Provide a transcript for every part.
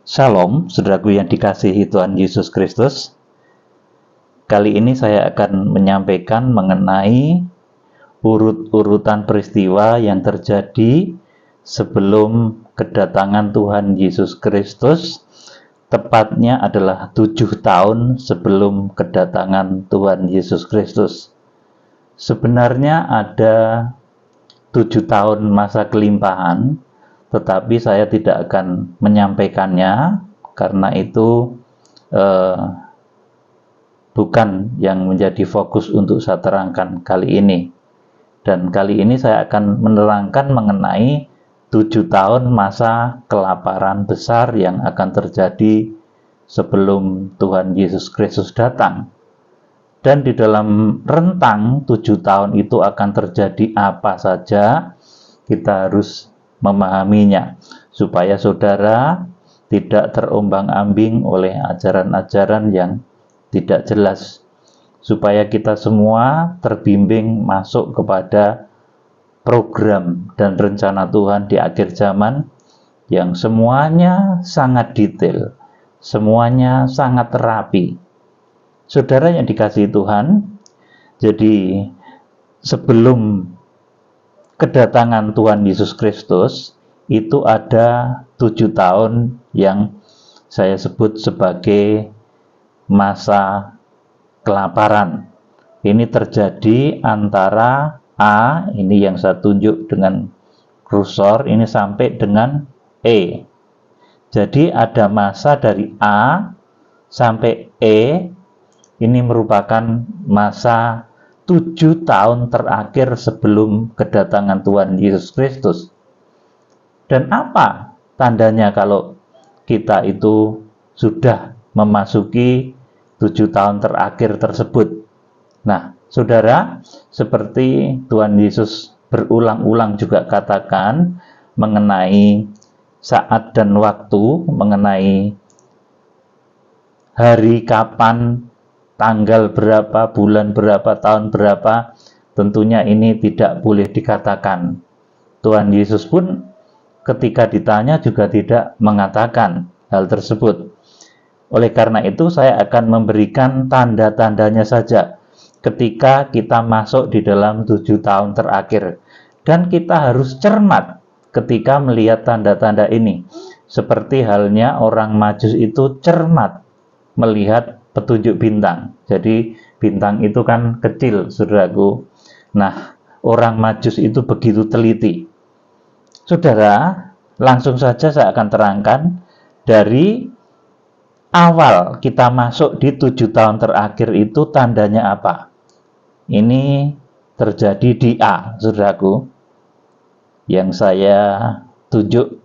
Shalom, saudaraku yang dikasihi Tuhan Yesus Kristus. Kali ini saya akan menyampaikan mengenai urut-urutan peristiwa yang terjadi sebelum kedatangan Tuhan Yesus Kristus. Tepatnya adalah 7 tahun sebelum kedatangan Tuhan Yesus Kristus. Sebenarnya ada 7 tahun masa kelimpahan, tetapi saya tidak akan menyampaikannya karena itu bukan yang menjadi fokus untuk saya terangkan kali ini. Dan kali ini saya akan menerangkan mengenai 7 tahun masa kelaparan besar yang akan terjadi sebelum Tuhan Yesus Kristus datang. Dan di dalam rentang 7 tahun itu akan terjadi apa saja, kita harus memahaminya supaya saudara tidak terombang-ambing oleh ajaran-ajaran yang tidak jelas, supaya kita semua terbimbing masuk kepada program dan rencana Tuhan di akhir zaman yang semuanya sangat detail, semuanya sangat rapi. Saudara yang dikasihi Tuhan, jadi sebelum kedatangan Tuhan Yesus Kristus itu ada 7 tahun yang saya sebut sebagai masa kelaparan. Ini terjadi antara A, ini yang saya tunjuk dengan kursor, ini sampai dengan E. Jadi ada masa dari A sampai E, ini merupakan masa 7 tahun terakhir sebelum kedatangan Tuhan Yesus Kristus. Dan apa tandanya kalau kita itu sudah memasuki 7 tahun terakhir tersebut? Nah, saudara, seperti Tuhan Yesus berulang-ulang juga katakan mengenai saat dan waktu, mengenai hari kapan, tanggal berapa, bulan berapa, tahun berapa, tentunya ini tidak boleh dikatakan. Tuhan Yesus pun ketika ditanya juga tidak mengatakan hal tersebut. Oleh karena itu saya akan memberikan tanda-tandanya saja ketika kita masuk di dalam 7 tahun terakhir. Dan kita harus cermat ketika melihat tanda-tanda ini. Seperti halnya orang Majus itu cermat melihat petunjuk bintang. Jadi bintang itu kan kecil, saudaraku. Nah, orang Majus itu begitu teliti. Saudara, langsung saja saya akan terangkan dari awal kita masuk di 7 tahun terakhir itu tandanya apa. Ini terjadi di A, saudaraku. Yang saya tunjuk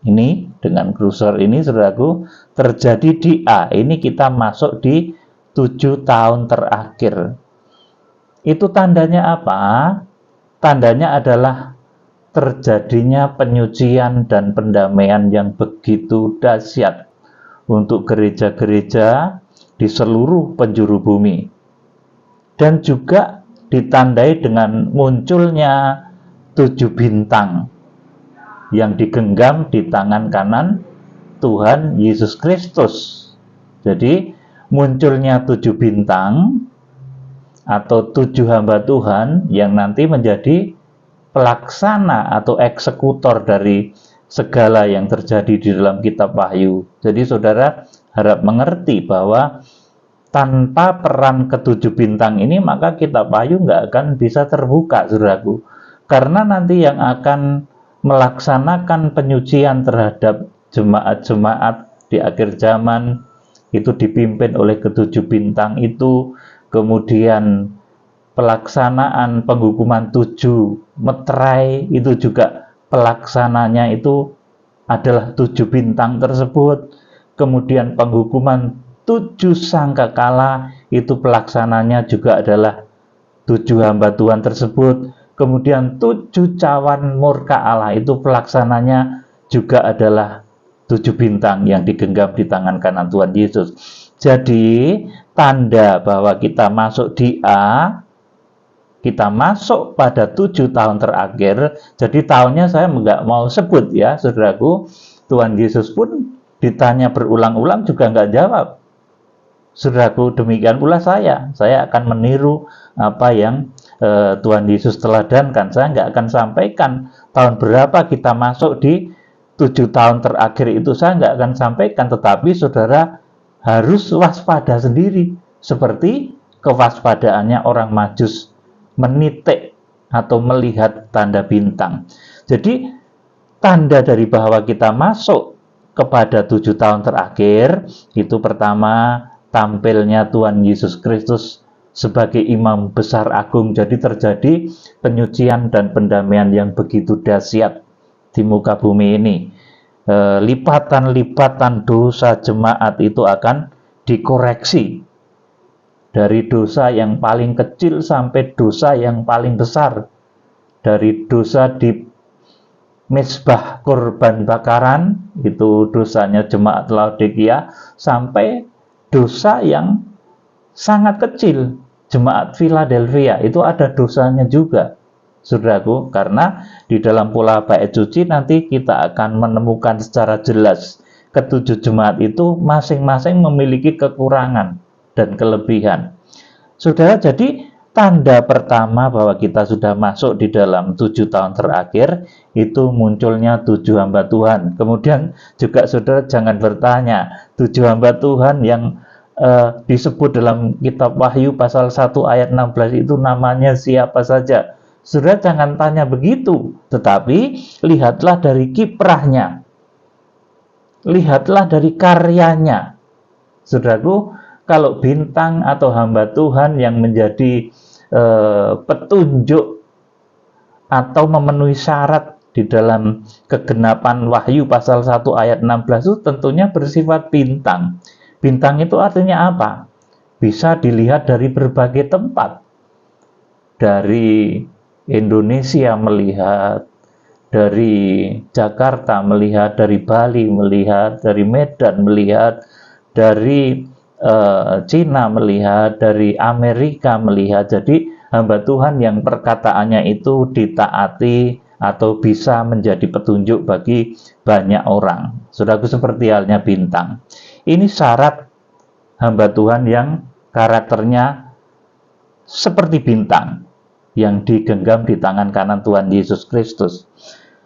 ini dengan kursor ini, saudaraku, terjadi di A. Ini kita masuk di 7 tahun terakhir. Itu tandanya apa? Tandanya adalah terjadinya penyucian dan pendamaian yang begitu dahsyat untuk gereja-gereja di seluruh penjuru bumi. Dan juga ditandai dengan munculnya 7 bintang yang digenggam di tangan kanan Tuhan Yesus Kristus. Jadi munculnya 7 bintang atau 7 hamba Tuhan yang nanti menjadi pelaksana atau eksekutor dari segala yang terjadi di dalam kitab Wahyu. Jadi saudara harap mengerti bahwa tanpa peran ke-7 bintang ini maka kitab Wahyu nggak akan bisa terbuka, saudaraku. Karena nanti yang akan melaksanakan penyucian terhadap jemaat-jemaat di akhir zaman itu dipimpin oleh ke-7 bintang itu. Kemudian pelaksanaan penghukuman 7 meterai itu juga pelaksananya itu adalah 7 bintang tersebut. Kemudian penghukuman 7 sangkakala itu pelaksananya juga adalah 7 hamba Tuhan tersebut. Kemudian 7 cawan murka Allah itu pelaksananya juga adalah 7 bintang yang digenggam di tangan kanan Tuhan Yesus. Jadi tanda bahwa kita masuk di A, kita masuk pada 7 tahun terakhir. Jadi tahunnya saya nggak mau sebut ya, saudaraku. Tuhan Yesus pun ditanya berulang-ulang juga nggak jawab. Saudaraku, demikian pula saya akan meniru apa yang Tuhan Yesus teladankan. Saya nggak akan sampaikan tahun berapa kita masuk di 7 tahun terakhir itu, saya nggak akan sampaikan, tetapi saudara harus waspada sendiri, seperti kewaspadaannya orang Majus menitik atau melihat tanda bintang. Jadi tanda dari bahwa kita masuk kepada 7 tahun terakhir itu, pertama, tampilnya Tuhan Yesus Kristus sebagai imam besar agung. Jadi terjadi penyucian dan pendamaian yang begitu dahsyat di muka bumi ini. Lipatan-lipatan dosa jemaat itu akan dikoreksi, dari dosa yang paling kecil sampai dosa yang paling besar, dari dosa di mezbah korban bakaran, itu dosanya jemaat Laodikia, sampai dosa yang sangat kecil, jemaat Philadelphia, itu ada dosanya juga, saudaraku. Karena di dalam pola bait suci nanti kita akan menemukan secara jelas ketujuh jemaat itu masing-masing memiliki kekurangan dan kelebihan. Saudara, jadi tanda pertama bahwa kita sudah masuk di dalam 7 tahun terakhir itu munculnya 7 hamba Tuhan. Kemudian juga saudara jangan bertanya, 7 hamba Tuhan yang disebut dalam kitab Wahyu pasal 1 ayat 16 itu namanya siapa saja. Saudara jangan tanya begitu, tetapi lihatlah dari kiprahnya, lihatlah dari karyanya. Saudaraku, kalau bintang atau hamba Tuhan yang menjadi petunjuk atau memenuhi syarat di dalam kegenapan Wahyu pasal 1 ayat 16 itu tentunya bersifat bintang. Bintang itu artinya apa? Bisa dilihat dari berbagai tempat. Dari Indonesia melihat, dari Jakarta melihat, dari Bali melihat, dari Medan melihat, dari Cina melihat, dari Amerika melihat. Jadi hamba Tuhan yang perkataannya itu ditaati atau bisa menjadi petunjuk bagi banyak orang. Saudaraku, seperti halnya bintang. Ini syarat hamba Tuhan yang karakternya seperti bintang yang digenggam di tangan kanan Tuhan Yesus Kristus.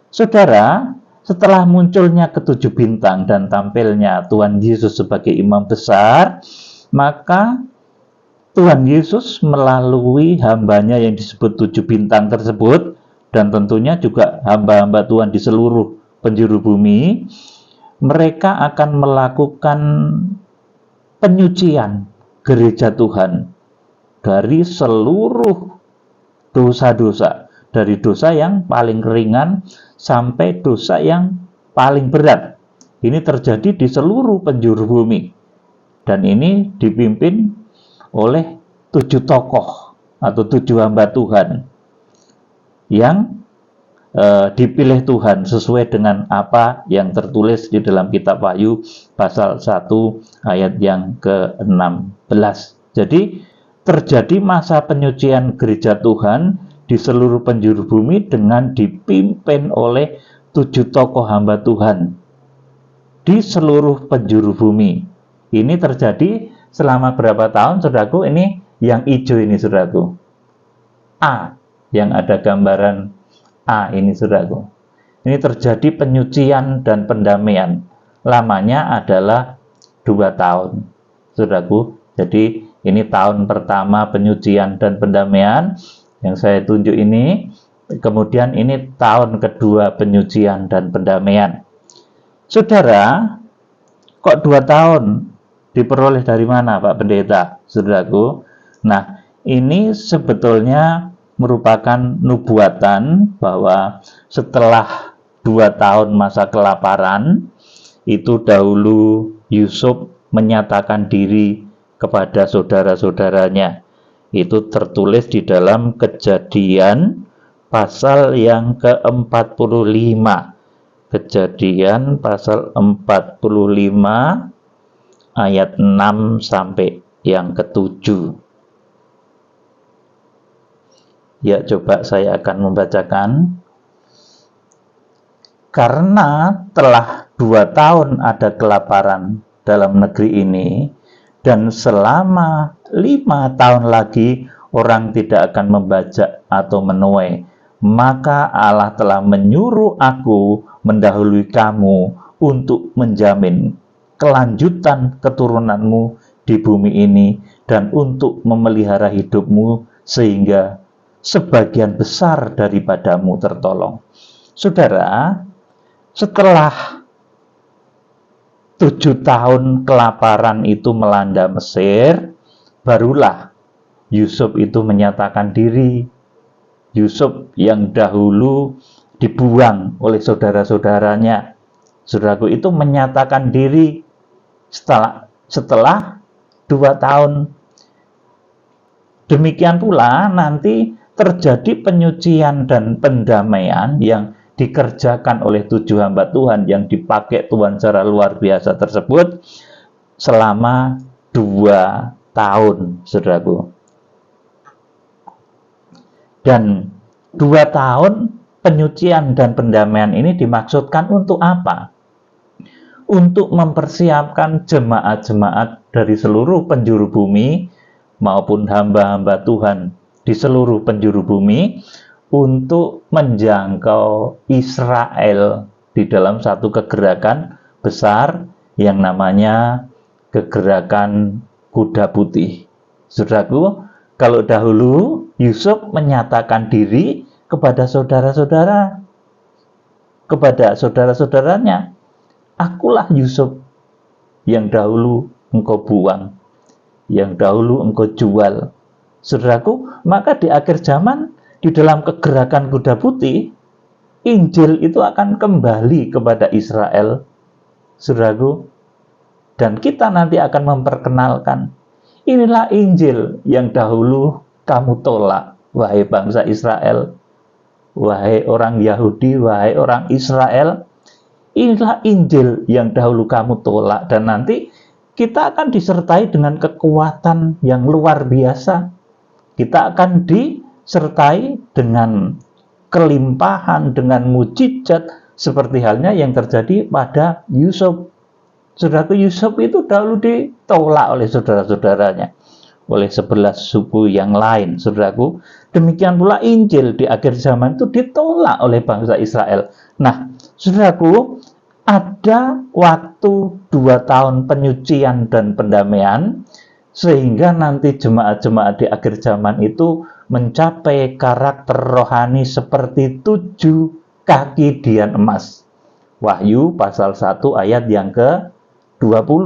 Saudara, setelah munculnya ketujuh bintang dan tampilnya Tuhan Yesus sebagai imam besar, maka Tuhan Yesus melalui hambanya yang disebut 7 bintang tersebut, dan tentunya juga hamba-hamba Tuhan di seluruh penjuru bumi, mereka akan melakukan penyucian gereja Tuhan dari seluruh dosa-dosa, dari dosa yang paling ringan sampai dosa yang paling berat. Ini terjadi di seluruh penjuru bumi, dan ini dipimpin oleh 7 tokoh atau 7 hamba Tuhan yang dipilih Tuhan sesuai dengan apa yang tertulis di dalam kitab Wahyu pasal 1 ayat yang ke-16. Jadi terjadi masa penyucian gereja Tuhan di seluruh penjuru bumi dengan dipimpin oleh 7 tokoh hamba Tuhan di seluruh penjuru bumi. Ini terjadi selama berapa tahun, saudaraku? Ini yang hijau ini, saudaraku. A, yang ada gambaran A ini, saudaraku. Ini terjadi penyucian dan pendamaian. Lamanya adalah 2 tahun, saudaraku. Jadi ini tahun pertama penyucian dan pendamaian yang saya tunjuk ini. Kemudian ini tahun kedua penyucian dan pendamaian. Saudara, kok 2 tahun? Diperoleh dari mana, Pak Pendeta, saudaraku? Nah, ini sebetulnya merupakan nubuatan bahwa setelah 2 tahun masa kelaparan, itu dahulu Yusuf menyatakan diri kepada saudara-saudaranya. Itu tertulis di dalam Kejadian pasal yang ke-45. Kejadian pasal 45 ayat 6 sampai yang ke-7. Ya, coba saya akan membacakan. Karena telah 2 tahun ada kelaparan dalam negeri ini, dan selama 5 tahun lagi orang tidak akan membajak atau menuai, maka Allah telah menyuruh aku mendahului kamu untuk menjamin kelanjutan keturunanmu di bumi ini dan untuk memelihara hidupmu sehingga sebagian besar daripadamu tertolong. Saudara, setelah 7 tahun kelaparan itu melanda Mesir, barulah Yusuf itu menyatakan diri. Yusuf yang dahulu dibuang oleh saudara-saudaranya, saudaraku, itu menyatakan diri setelah 2 tahun. Demikian pula nanti terjadi penyucian dan pendamaian yang dikerjakan oleh 7 hamba Tuhan yang dipakai Tuhan secara luar biasa tersebut selama 2 tahun, saudaraku. Dan 2 tahun penyucian dan pendamaian ini dimaksudkan untuk apa? Untuk mempersiapkan jemaat-jemaat dari seluruh penjuru bumi maupun hamba-hamba Tuhan di seluruh penjuru bumi untuk menjangkau Israel di dalam satu kegerakan besar yang namanya kegerakan kuda putih. Saudaraku, kalau dahulu Yusuf menyatakan diri kepada saudara-saudaranya, akulah Yusuf yang dahulu engkau buang, yang dahulu engkau jual. Saudaraku, maka di akhir zaman, di dalam kegerakan kuda putih, Injil itu akan kembali kepada Israel, saudaraku. Dan kita nanti akan memperkenalkan, inilah Injil yang dahulu kamu tolak, wahai bangsa Israel, wahai orang Yahudi, wahai orang Israel. Inilah Injil yang dahulu kamu tolak, dan nanti kita akan disertai dengan kekuatan yang luar biasa. Kita akan disertai dengan kelimpahan, dengan mujizat, seperti halnya yang terjadi pada Yusuf. Saudaraku, Yusuf itu dahulu ditolak oleh saudara-saudaranya, oleh 11 suku yang lain, saudaraku. Demikian pula Injil di akhir zaman itu ditolak oleh bangsa Israel. Nah, saudaraku, ada waktu 2 tahun penyucian dan pendamaian, sehingga nanti jemaat-jemaat di akhir zaman itu mencapai karakter rohani seperti 7 kaki dian emas. Wahyu pasal 1 ayat yang ke-20.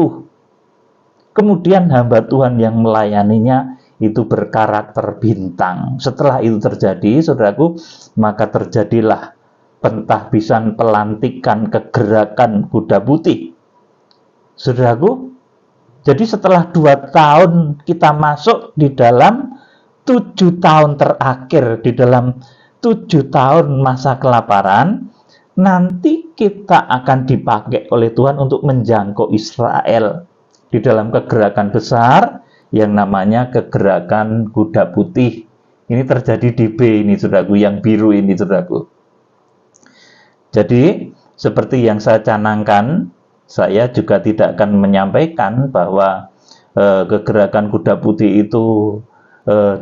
Kemudian hamba Tuhan yang melayaninya itu berkarakter bintang. Setelah itu terjadi, saudaraku, maka terjadilah pentahbisan pelantikan kegerakan kuda putih. Saudaraku, jadi setelah 2 tahun kita masuk di dalam 7 tahun terakhir, di dalam 7 tahun masa kelaparan, nanti kita akan dipakai oleh Tuhan untuk menjangkau Israel di dalam kegerakan besar yang namanya kegerakan kuda putih. Ini terjadi di B ini, saudaraku, yang biru ini, saudaraku. Jadi, seperti yang saya canangkan, saya juga tidak akan menyampaikan bahwa kegerakan kuda putih itu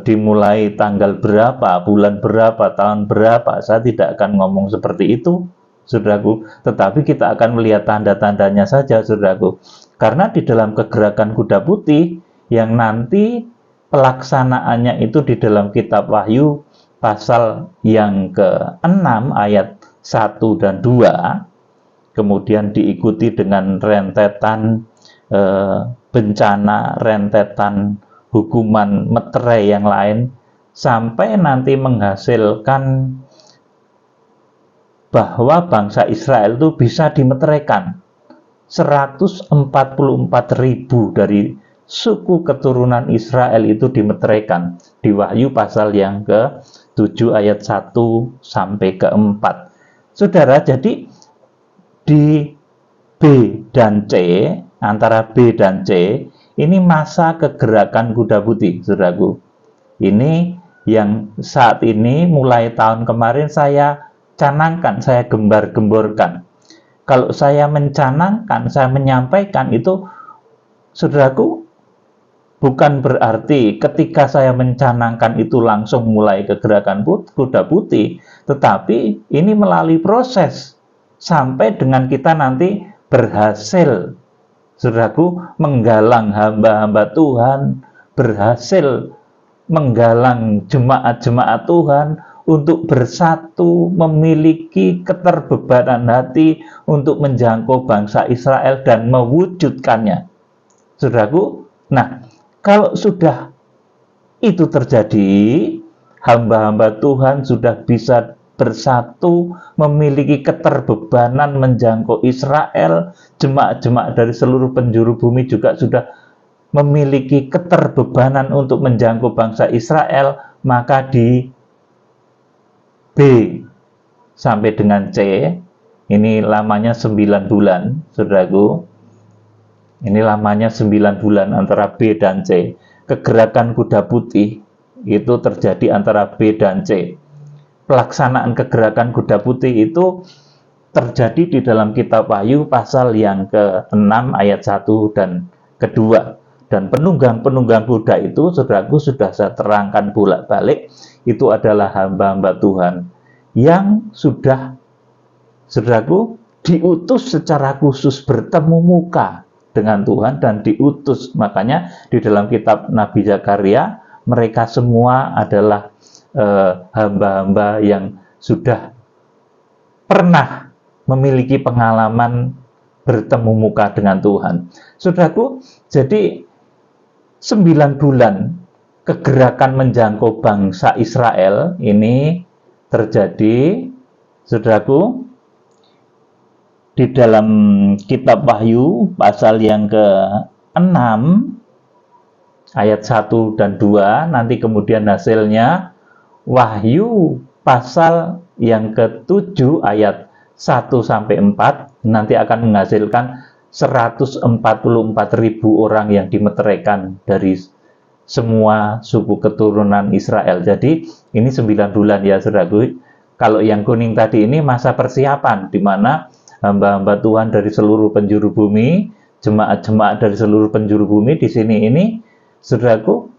dimulai tanggal berapa, bulan berapa, tahun berapa. Saya tidak akan ngomong seperti itu, saudaraku. Tetapi kita akan melihat tanda-tandanya saja, saudaraku. Karena di dalam kegerakan kuda putih yang nanti pelaksanaannya itu di dalam kitab Wahyu pasal yang ke-6 ayat 1 dan 2, kemudian diikuti dengan rentetan bencana, rentetan hukuman meterai yang lain, sampai nanti menghasilkan bahwa bangsa Israel itu bisa dimeteraikan. 144.000 dari suku keturunan Israel itu dimeteraikan di Wahyu pasal yang ke-7 ayat 1 sampai ke-4. Saudara, jadi di B dan C, antara B dan C, ini masa kegerakan kuda putih, saudaraku. Ini yang saat ini mulai tahun kemarin saya canangkan, saya gembar-gemborkan. Kalau saya mencanangkan, saya menyampaikan itu, saudaraku, bukan berarti ketika saya mencanangkan itu langsung mulai ke gerakan kuda putih, tetapi ini melalui proses sampai dengan kita nanti berhasil, saudaraku, menggalang hamba-hamba Tuhan, berhasil menggalang jemaat-jemaat Tuhan untuk bersatu, memiliki keterbebanan hati untuk menjangkau bangsa Israel dan mewujudkannya. Saudaraku, nah, kalau sudah itu terjadi, hamba-hamba Tuhan sudah bisa bersatu, memiliki keterbebanan menjangkau Israel, jemaat-jemaat dari seluruh penjuru bumi juga sudah memiliki keterbebanan untuk menjangkau bangsa Israel, maka di B sampai dengan C, ini lamanya 9 bulan, saudaraku. Ini lamanya 9 bulan antara B dan C. Kegerakan kuda putih itu terjadi antara B dan C. Pelaksanaan kegerakan kuda putih itu terjadi di dalam kitab Wahyu pasal yang ke-6 ayat 1 dan kedua. Dan penunggang-penunggang kuda itu, saudaraku, sudah saya terangkan bolak-balik, itu adalah hamba-hamba Tuhan yang sudah, saudaraku, diutus secara khusus bertemu muka dengan Tuhan dan diutus. Makanya di dalam kitab Nabi Zakaria, mereka semua adalah hamba-hamba yang sudah pernah memiliki pengalaman bertemu muka dengan Tuhan. Saudaraku, jadi 9 bulan kegerakan menjangkau bangsa Israel ini terjadi, saudaraku, di dalam kitab Wahyu pasal yang ke-6 ayat 1 dan 2, nanti kemudian hasilnya Wahyu pasal yang ke-7 ayat 1 sampai 4 nanti akan menghasilkan 144.000 orang yang dimeteraikan dari semua suku keturunan Israel. Jadi ini 9 bulan ya, saudaraku. Kalau yang kuning tadi ini masa persiapan, di mana hamba-hamba Tuhan dari seluruh penjuru bumi, jemaat-jemaat dari seluruh penjuru bumi di sini ini, saudaraku,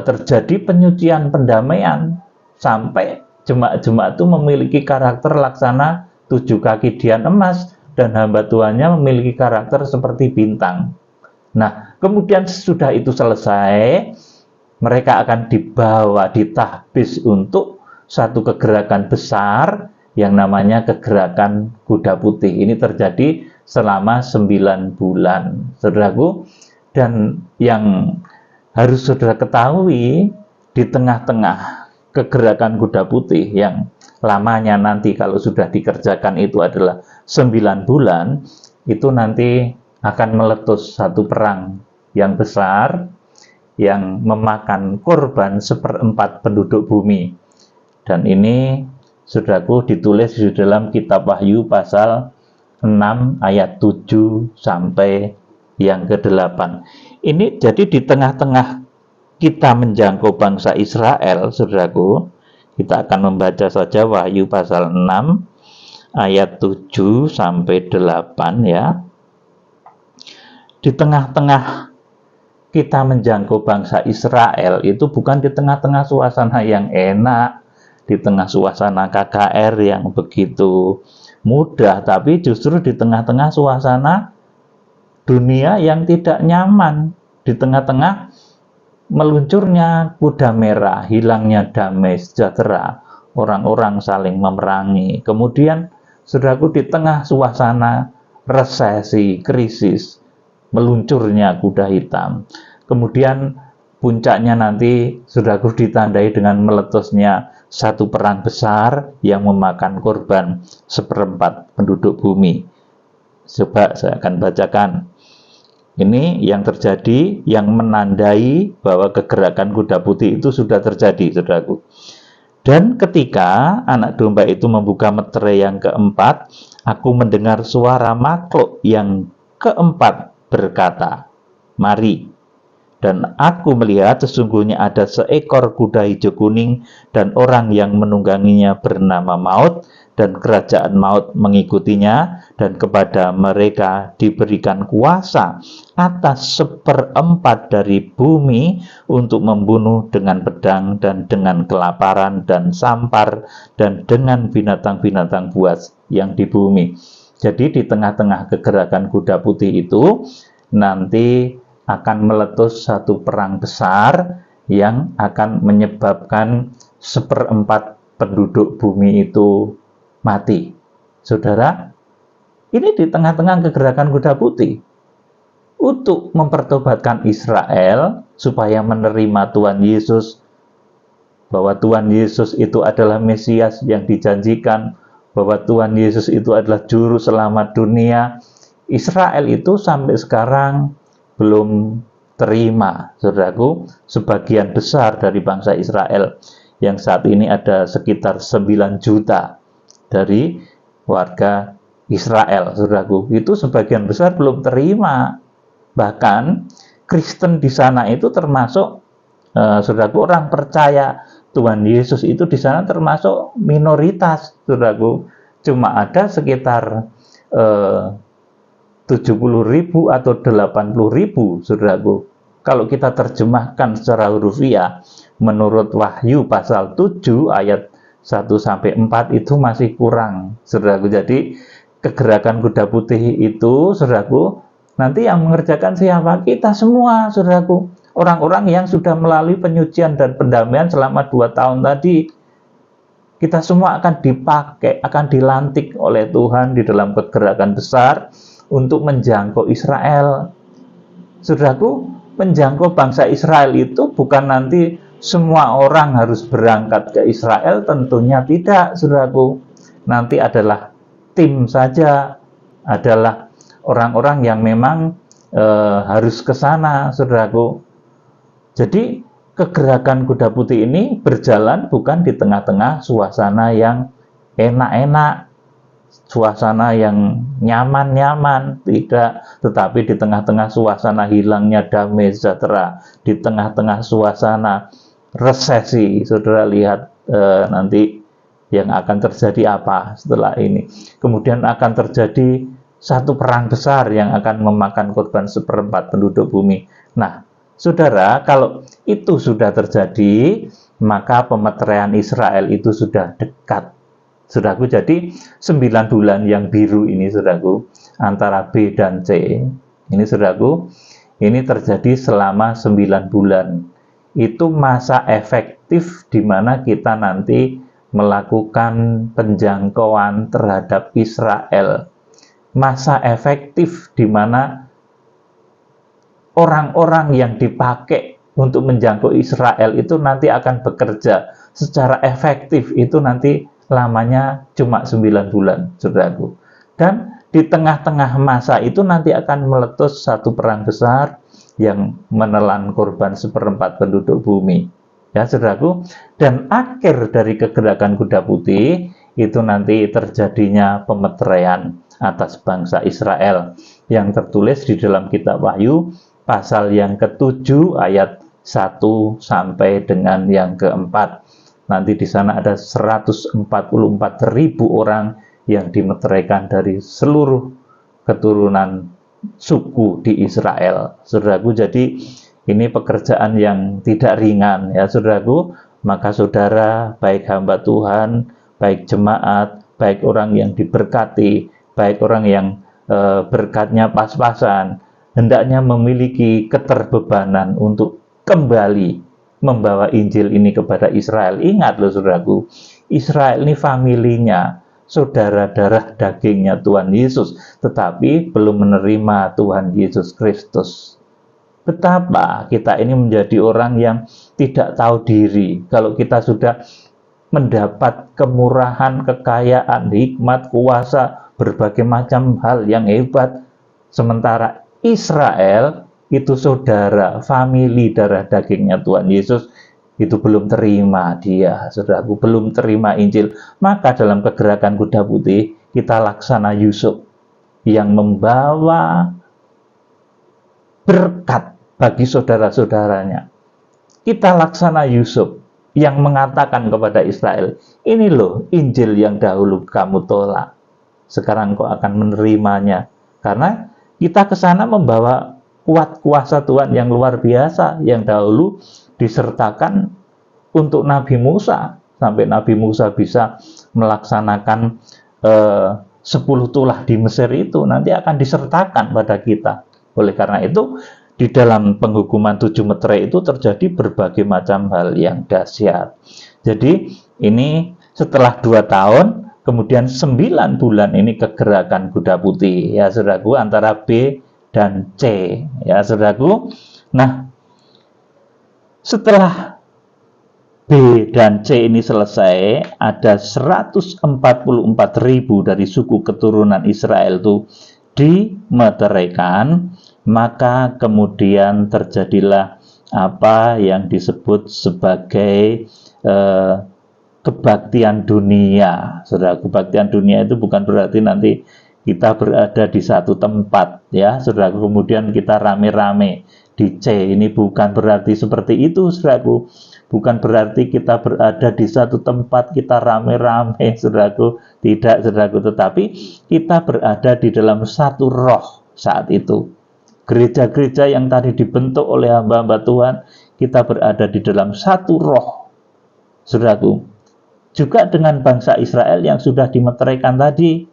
terjadi penyucian pendamaian sampai jemaat-jemaat itu memiliki karakter laksana 7 kaki dian emas, dan hamba Tuhannya memiliki karakter seperti bintang. Nah, kemudian sesudah itu selesai, mereka akan dibawa, ditahbis untuk satu kegerakan besar yang namanya kegerakan kuda putih. Ini terjadi selama 9 bulan, saudaraku. Dan yang harus saudara ketahui, di tengah-tengah kegerakan kuda putih yang lamanya nanti kalau sudah dikerjakan itu adalah 9 bulan, itu nanti akan meletus satu perang yang besar yang memakan korban 1/4 penduduk bumi. Dan ini, saudaraku, ditulis di dalam kitab Wahyu pasal 6 ayat 7 sampai yang ke-8. Ini jadi di tengah-tengah kita menjangkau bangsa Israel, saudaraku, kita akan membaca saja Wahyu pasal 6 ayat 7 sampai 8 ya. Di tengah-tengah kita menjangkau bangsa Israel itu bukan di tengah-tengah suasana yang enak, di tengah suasana KKR yang begitu mudah, tapi justru di tengah-tengah suasana dunia yang tidak nyaman, di tengah-tengah meluncurnya kuda merah, hilangnya damai sejahtera, orang-orang saling memerangi. Kemudian, saudaraku, di tengah suasana resesi, krisis, meluncurnya kuda hitam. Kemudian puncaknya nanti, saudaraku, ditandai dengan meletusnya satu perang besar yang memakan korban 1/4 penduduk bumi. Coba saya akan bacakan. Ini yang terjadi, yang menandai bahwa kegerakan kuda putih itu sudah terjadi, saudaraku. Dan ketika anak domba itu membuka meterai yang keempat, aku mendengar suara makhluk yang keempat berkata, "Mari." Dan aku melihat sesungguhnya ada seekor kuda hijau kuning dan orang yang menungganginya bernama Maut, dan kerajaan maut mengikutinya, dan kepada mereka diberikan kuasa atas 1/4 dari bumi untuk membunuh dengan pedang dan dengan kelaparan dan sampar dan dengan binatang-binatang buas yang di bumi. Jadi di tengah-tengah kegerakan kuda putih itu nanti akan meletus satu perang besar yang akan menyebabkan 1/4 penduduk bumi itu mati. Saudara, ini di tengah-tengah kegerakan kuda putih untuk mempertobatkan Israel supaya menerima Tuhan Yesus, bahwa Tuhan Yesus itu adalah Mesias yang dijanjikan, bahwa Tuhan Yesus itu adalah juru selamat dunia. Israel itu sampai sekarang belum terima, saudaraku. Sebagian besar dari bangsa Israel yang saat ini ada sekitar 9 juta dari warga Israel, saudaraku, itu sebagian besar belum terima. Bahkan Kristen di sana itu termasuk, saudaraku, orang percaya Tuhan Yesus itu di sana termasuk minoritas, saudaraku. Cuma ada sekitar 70.000 atau 80.000, saudaraku. Kalau kita terjemahkan secara hurufiah, menurut Wahyu pasal 7 ayat 1-4 itu masih kurang, saudaraku. Jadi kegerakan kuda putih itu, saudaraku, nanti yang mengerjakan siapa? Kita semua, saudaraku. Orang-orang yang sudah melalui penyucian dan pendamaian selama 2 tahun tadi. Kita semua akan dipakai, akan dilantik oleh Tuhan di dalam kegerakan besar untuk menjangkau Israel. Saudaraku, menjangkau bangsa Israel itu bukan nanti semua orang harus berangkat ke Israel, tentunya tidak, saudaraku. Nanti adalah tim saja, adalah orang-orang yang memang harus ke sana, saudaraku. Jadi kegerakan kuda putih ini berjalan bukan di tengah-tengah suasana yang enak-enak, suasana yang nyaman-nyaman, tidak, tetapi di tengah-tengah suasana hilangnya damai sejahtera, di tengah-tengah suasana resesi. Saudara lihat nanti yang akan terjadi apa setelah ini. Kemudian akan terjadi satu perang besar yang akan memakan korban 1/4 penduduk bumi. Nah, saudara, kalau itu sudah terjadi, maka pemeteraian Israel itu sudah dekat. Saudaraku, jadi 9 bulan yang biru ini, saudaraku, antara B dan C, ini saudaraku, ini terjadi selama 9 bulan. Itu masa efektif di mana kita nanti melakukan penjangkauan terhadap Israel. Masa efektif di mana orang-orang yang dipakai untuk menjangkau Israel itu nanti akan bekerja secara efektif, itu nanti lamanya cuma 9 bulan, saudaraku. Dan di tengah-tengah masa itu nanti akan meletus satu perang besar yang menelan korban 1/4 penduduk bumi. Ya, saudaraku. Dan akhir dari kegerakan kuda putih itu nanti terjadinya pemeteraian atas bangsa Israel yang tertulis di dalam kitab Wahyu pasal yang ke-7 ayat 1 sampai dengan yang ke-4. Nanti di sana ada 144.000 orang yang dimeteraikan dari seluruh keturunan suku di Israel, saudaraku. Jadi ini pekerjaan yang tidak ringan, ya saudaraku. Maka saudara, baik hamba Tuhan, baik jemaat, baik orang yang diberkati, baik orang yang berkatnya pas-pasan, hendaknya memiliki keterbebanan untuk kembali membawa Injil ini kepada Israel. Ingat loh, saudaraku, Israel ini familinya, saudara darah dagingnya Tuhan Yesus, tetapi belum menerima Tuhan Yesus Kristus. Betapa kita ini menjadi orang yang tidak tahu diri kalau kita sudah mendapat kemurahan, kekayaan, hikmat, kuasa, berbagai macam hal yang hebat. Sementara Israel itu saudara, famili darah dagingnya Tuhan Yesus, itu belum terima dia, saudaraku, belum terima Injil. Maka dalam kegerakan kuda putih, kita laksana Yusuf yang membawa berkat bagi saudara-saudaranya. Kita laksana Yusuf yang mengatakan kepada Israel, ini loh Injil yang dahulu kamu tolak, sekarang kau akan menerimanya. Karena kita ke sana membawa kuat kuasa Tuhan yang luar biasa, yang dahulu disertakan untuk Nabi Musa, sampai Nabi Musa bisa melaksanakan 10 tulah di Mesir itu, nanti akan disertakan pada kita. Oleh karena itu, di dalam penghukuman 7 meterai itu terjadi berbagai macam hal yang dahsyat. Jadi ini setelah 2 tahun, kemudian 9 bulan ini kegerakan kuda putih, ya saudaraku, antara B dan C, ya saudaraku. Nah, setelah B dan C ini selesai, ada 144.000 dari suku keturunan Israel itu dimeteraikan. Maka kemudian terjadilah apa yang disebut sebagai kebaktian dunia. Saudara, kebaktian dunia itu bukan berarti nanti kita berada di satu tempat, ya saudara, kemudian kita rame-rame di C. Ini bukan berarti seperti itu, saudaraku. Bukan berarti kita berada di satu tempat, kita rame-rame, saudaraku. Tidak, saudaraku. Tetapi kita berada di dalam satu roh saat itu. Gereja-gereja yang tadi dibentuk oleh hamba-hamba Tuhan, kita berada di dalam satu roh, saudaraku. Juga dengan bangsa Israel yang sudah dimeteraikan tadi.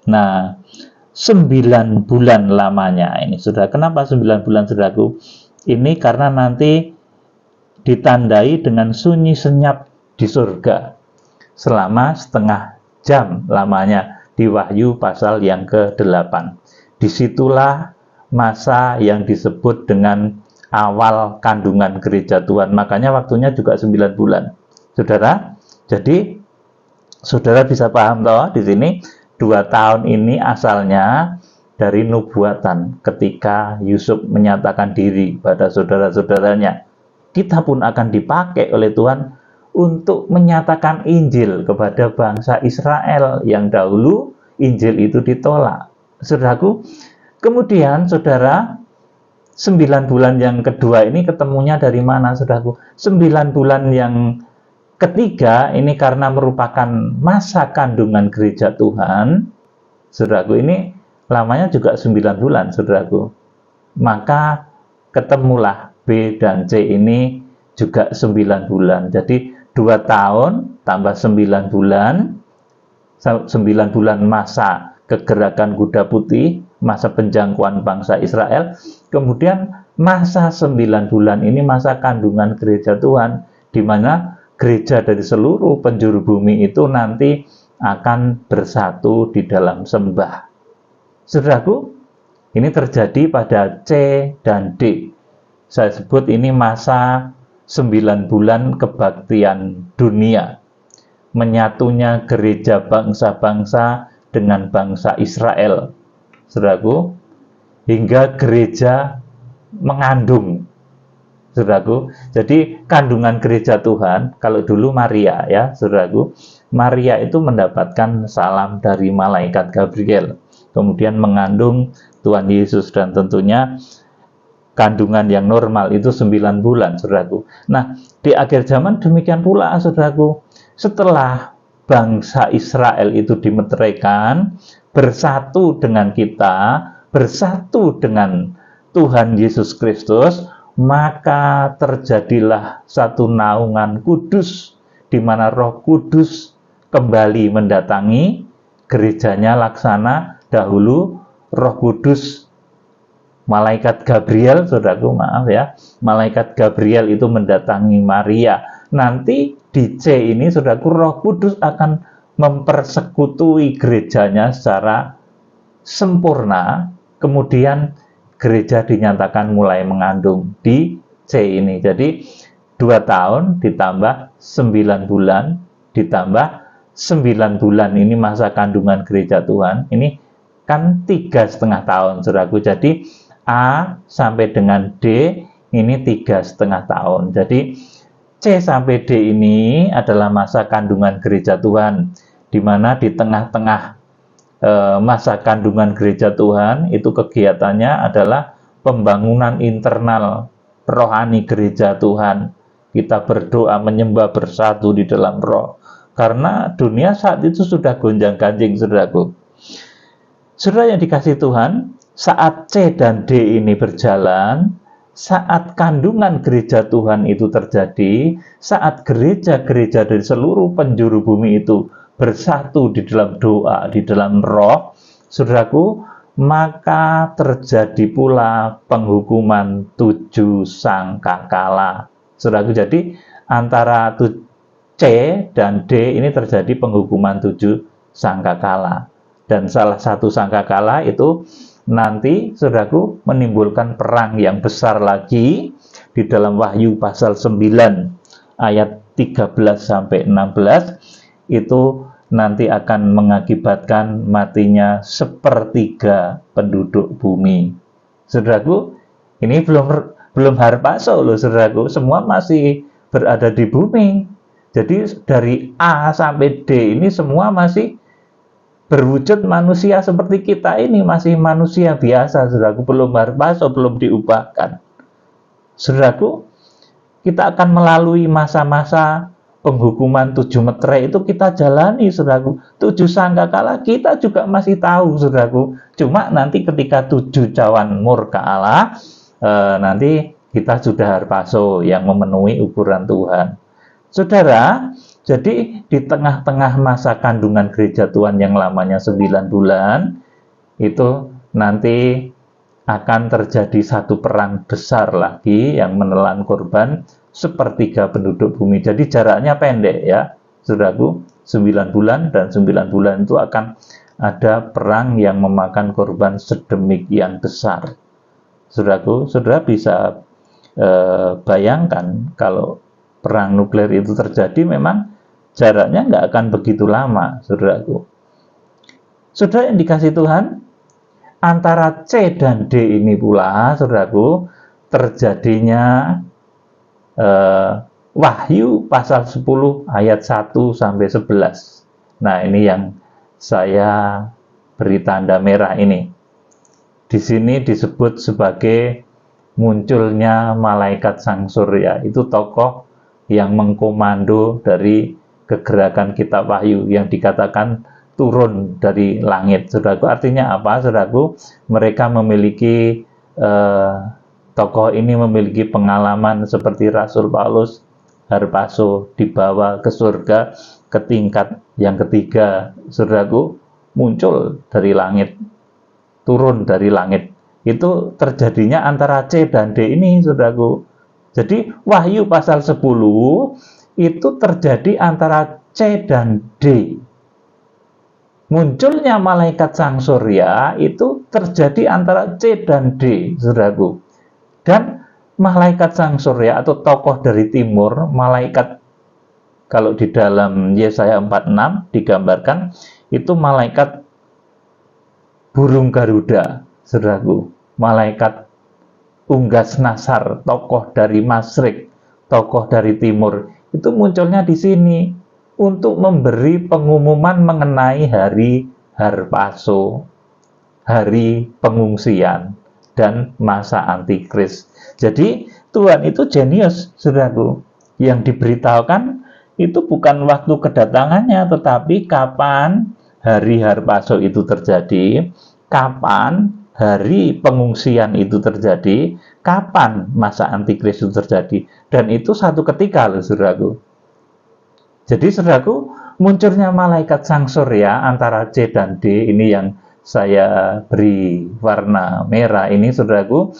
Nah, 9 bulan lamanya ini, saudara. Kenapa 9 bulan, saudaraku? Ini karena nanti ditandai dengan sunyi senyap di surga selama setengah jam lamanya di Wahyu pasal yang ke-8. Disitulah masa yang disebut dengan awal kandungan gereja Tuhan. Makanya waktunya juga 9 bulan. Saudara, jadi saudara bisa paham toh di sini 2 tahun ini asalnya dari nubuatan ketika Yusuf menyatakan diri pada saudara-saudaranya. Kita pun akan dipakai oleh Tuhan untuk menyatakan Injil kepada bangsa Israel yang dahulu Injil itu ditolak. Saudaraku, kemudian saudara, 9 bulan yang kedua ini ketemunya dari mana, saudaraku? 9 bulan yang ketiga ini karena merupakan masa kandungan gereja Tuhan, saudaraku, ini lamanya juga 9 bulan, saudaraku. Maka ketemulah B dan C ini juga 9 bulan. Jadi 2 tahun tambah 9 bulan, 9 bulan masa kegerakan kuda putih, masa penjangkauan bangsa Israel. Kemudian masa 9 bulan ini masa kandungan gereja Tuhan, di mana gereja dari seluruh penjuru bumi itu nanti akan bersatu di dalam sembah. Saudaraku, ini terjadi pada C dan D. Saya sebut ini masa 9 bulan kebaktian dunia. Menyatunya gereja bangsa-bangsa dengan bangsa Israel. Saudaraku, hingga gereja mengandung. Saudaraku, jadi kandungan gereja Tuhan, kalau dulu Maria, ya saudaraku, Maria itu mendapatkan salam dari malaikat Gabriel, kemudian mengandung Tuhan Yesus, dan tentunya kandungan yang normal itu 9 bulan, saudaraku. Nah, di akhir zaman demikian pula, saudaraku, setelah bangsa Israel itu dimeteraikan, bersatu dengan kita, bersatu dengan Tuhan Yesus Kristus, maka terjadilah satu naungan kudus, di mana Roh Kudus kembali mendatangi gerejanya Laksana. Dahulu Roh Kudus, malaikat Gabriel, saudaraku, maaf ya, malaikat Gabriel itu mendatangi Maria. Nanti di C ini, saudaraku, Roh Kudus akan mempersekutui gerejanya secara sempurna. Kemudian gereja dinyatakan mulai mengandung di C ini. Jadi 2 tahun ditambah 9 bulan, ditambah 9 bulan ini masa kandungan gereja Tuhan. Ini kan 3,5 tahun, saudaraku. Jadi A sampai dengan D ini 3,5 tahun. Jadi C sampai D ini adalah masa kandungan gereja Tuhan, di mana di tengah-tengah masa kandungan gereja Tuhan itu kegiatannya adalah pembangunan internal rohani gereja Tuhan. kita berdoa menyembah bersatu di dalam roh. Karena dunia saat itu sudah gonjang-ganjing, saudaraku. Saudara yang dikasihi Tuhan, saat C dan D ini berjalan, saat kandungan gereja Tuhan itu terjadi, saat gereja-gereja dari seluruh penjuru bumi itu bersatu di dalam doa, di dalam roh, saudaraku, maka terjadi pula penghukuman 7 sangkakala. Saudaraku, jadi antara C dan D ini terjadi penghukuman 7 sangkakala. Dan salah satu sangkakala itu nanti, saudaraku, menimbulkan perang yang besar lagi di dalam Wahyu pasal 9 ayat 13-16, itu nanti akan mengakibatkan matinya 1/3 penduduk bumi. Saudaraku, ini belum harpaso loh, saudaraku, semua masih berada di bumi. Jadi dari A sampai D ini semua masih berwujud manusia seperti kita ini, masih manusia biasa, saudaraku, belum harpaso, belum diubahkan. Saudaraku, kita akan melalui masa-masa penghukuman 7 meterai itu kita jalani, saudaraku. 7 sangkakala kita juga masih tahu, saudaraku. Cuma nanti ketika 7 cawan murka Allah, nanti kita sudah harpaso yang memenuhi ukuran Tuhan. Saudara, jadi di tengah-tengah masa kandungan gereja Tuhan yang lamanya 9 bulan, itu nanti akan terjadi satu perang besar lagi yang menelan korban 1/3 penduduk bumi. Jadi jaraknya pendek ya, saudaraku, 9 bulan dan 9 bulan itu akan ada perang yang memakan korban sedemikian besar. Saudaraku, saudara bisa bayangkan kalau perang nuklir itu terjadi, memang jaraknya nggak akan begitu lama, saudaraku. Saudara yang dikasihi Tuhan, antara C dan D ini pula, saudaraku, terjadinya Wahyu pasal 10 ayat 1-11. Nah, ini yang saya beri tanda merah ini. Di sini disebut sebagai munculnya malaikat sang surya. Itu tokoh yang mengkomando dari kegerakan kitab Wahyu yang dikatakan turun dari langit, saudaraku. Artinya apa, saudaraku? Mereka memiliki tokoh ini memiliki pengalaman seperti Rasul Paulus harpaso, dibawa ke surga ke tingkat yang ketiga, saudaraku, muncul dari langit, turun dari langit. Itu terjadinya antara C dan D ini, saudaraku. Jadi Wahyu pasal 10 itu terjadi antara C dan D. Munculnya malaikat sang surya itu terjadi antara C dan D, saudaraku. Dan malaikat sang surya atau tokoh dari timur, malaikat, kalau di dalam Yesaya 46 digambarkan itu malaikat burung Garuda, saudaraku. Malaikat unggas nasar, tokoh dari Masyrik, tokoh dari timur, itu munculnya di sini untuk memberi pengumuman mengenai hari harpaso, hari pengungsian, dan masa antikris. Jadi Tuhan itu jenius, saudaraku. Yang diberitahukan itu bukan waktu kedatangannya, tetapi kapan hari harpaso itu terjadi, kapan hari pengungsian itu terjadi, kapan masa antikris itu terjadi. Dan itu satu ketika loh, saudaraku. Jadi, saudaraku, munculnya malaikat sang surya antara C dan D, ini yang saya beri warna merah ini, saudaraku,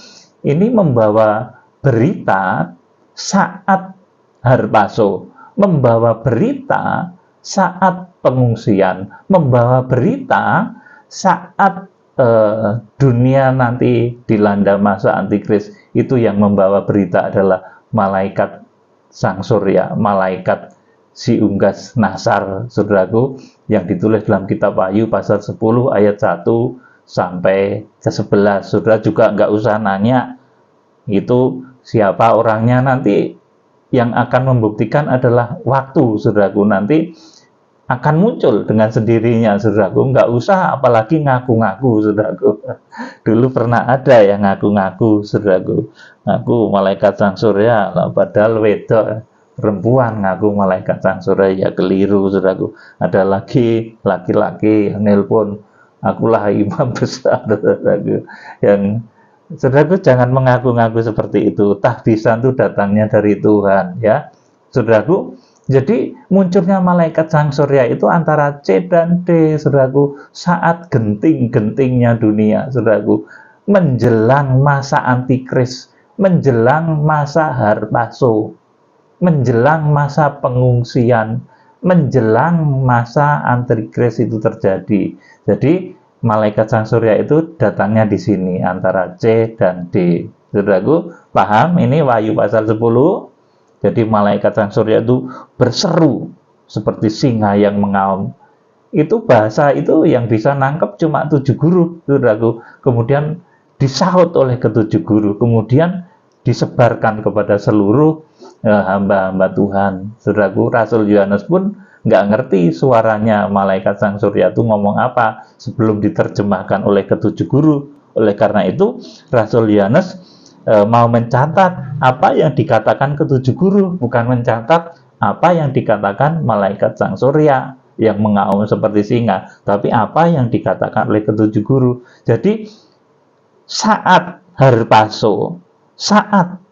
ini membawa berita saat harpaso, membawa berita saat pengungsian, membawa berita saat dunia nanti dilanda masa antikris. Itu yang membawa berita adalah malaikat sang surya, malaikat si unggas nasar, saudaraku, yang ditulis dalam kitab Wahyu pasal 10 ayat 1 sampai ke 11. Saudara juga nggak usah nanya itu siapa orangnya, nanti yang akan membuktikan adalah waktu, saudaraku. Nanti akan muncul dengan sendirinya, saudaraku. Nggak usah apalagi ngaku-ngaku, saudaraku. Dulu pernah ada yang ngaku-ngaku, saudaraku. Ngaku malaikat sang surya, padahal wedok perempuan ngaku malaikat sang surya, ya keliru, saudaraku. Ada lagi laki-laki yang nelpon, akulah imam besar, saudaraku. Yang saudaraku jangan mengaku-ngaku seperti itu. Tahbisan itu datangnya dari Tuhan, ya, saudaraku. Jadi munculnya malaikat sang surya itu antara C dan D, saudaraku, saat genting-gentingnya dunia, saudaraku, menjelang masa antikris, menjelang masa harpaso, menjelang masa pengungsian, menjelang masa antikris itu terjadi. Jadi malaikat sang surya itu datangnya di sini antara C dan D. Saudaraku, paham? Ini Wahyu pasal 10. Jadi malaikat sang surya itu berseru seperti singa yang mengaum. Itu bahasa itu yang bisa nangkep cuma 7 guru, saudaraku. Kemudian disaut oleh ke-7 guru, kemudian disebarkan kepada seluruh hamba-hamba Tuhan. Saudaraku, Rasul Yohanes pun nggak ngerti suaranya malaikat sang surya itu ngomong apa sebelum diterjemahkan oleh ke-7 guru. Oleh karena itu, Rasul Yohanes mau mencatat apa yang dikatakan ke-7 guru, bukan mencatat apa yang dikatakan malaikat sang surya yang mengaum seperti singa, tapi apa yang dikatakan oleh ke-7 guru. Jadi saat harpaso, saat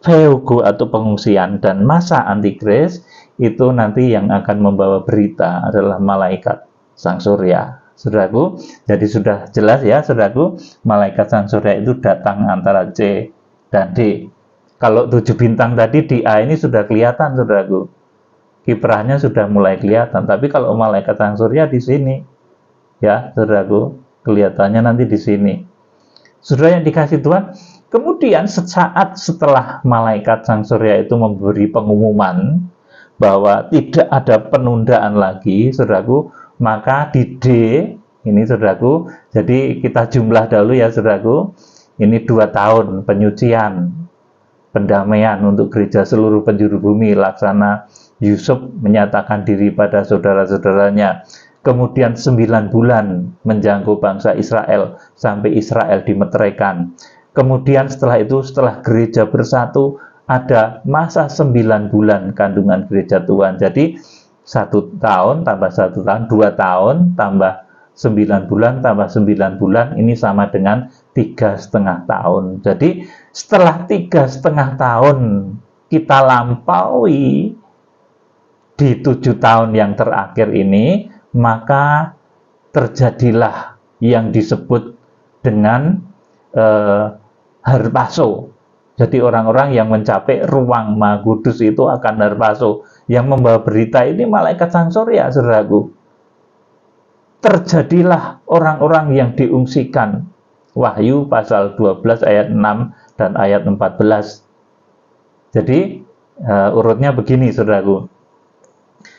Feogo atau pengungsian dan masa antikris, itu nanti yang akan membawa berita adalah malaikat sang surya, saudaraku. Jadi sudah jelas ya, saudaraku, malaikat sang surya itu datang antara C dan D. Kalau 7 bintang tadi di A ini sudah kelihatan, saudaraku. Kiprahnya sudah mulai kelihatan. Tapi kalau malaikat sang surya di sini, ya, saudaraku, kelihatannya nanti di sini. Saudara yang dikasih Tuhan, kemudian sesaat setelah malaikat sang surya itu memberi pengumuman bahwa tidak ada penundaan lagi, saudaraku, maka di D, ini saudaraku, jadi kita jumlah dahulu ya, saudaraku. Ini 2 tahun penyucian, pendamaian untuk gereja seluruh penjuru bumi. Laksana Yusuf menyatakan diri pada saudara-saudaranya. Kemudian 9 bulan menjangkau bangsa Israel sampai Israel dimeteraikan. Kemudian setelah itu, setelah gereja bersatu, ada masa 9 bulan kandungan gereja Tuhan. Jadi 1 tahun tambah 1 tahun, 2 tahun tambah 9 bulan tambah 9 bulan, ini sama dengan 3,5 tahun. Jadi setelah 3,5 tahun kita lampaui di 7 tahun yang terakhir ini, maka terjadilah yang disebut dengan harpaso. Jadi orang-orang yang mencapai ruang Maha Kudus itu akan harpaso. Yang membawa berita ini malaikat sang surya, saudaraku. Terjadilah orang-orang yang diungsikan. Wahyu pasal 12 ayat 6 dan ayat 14. Jadi urutnya begini, saudaraku.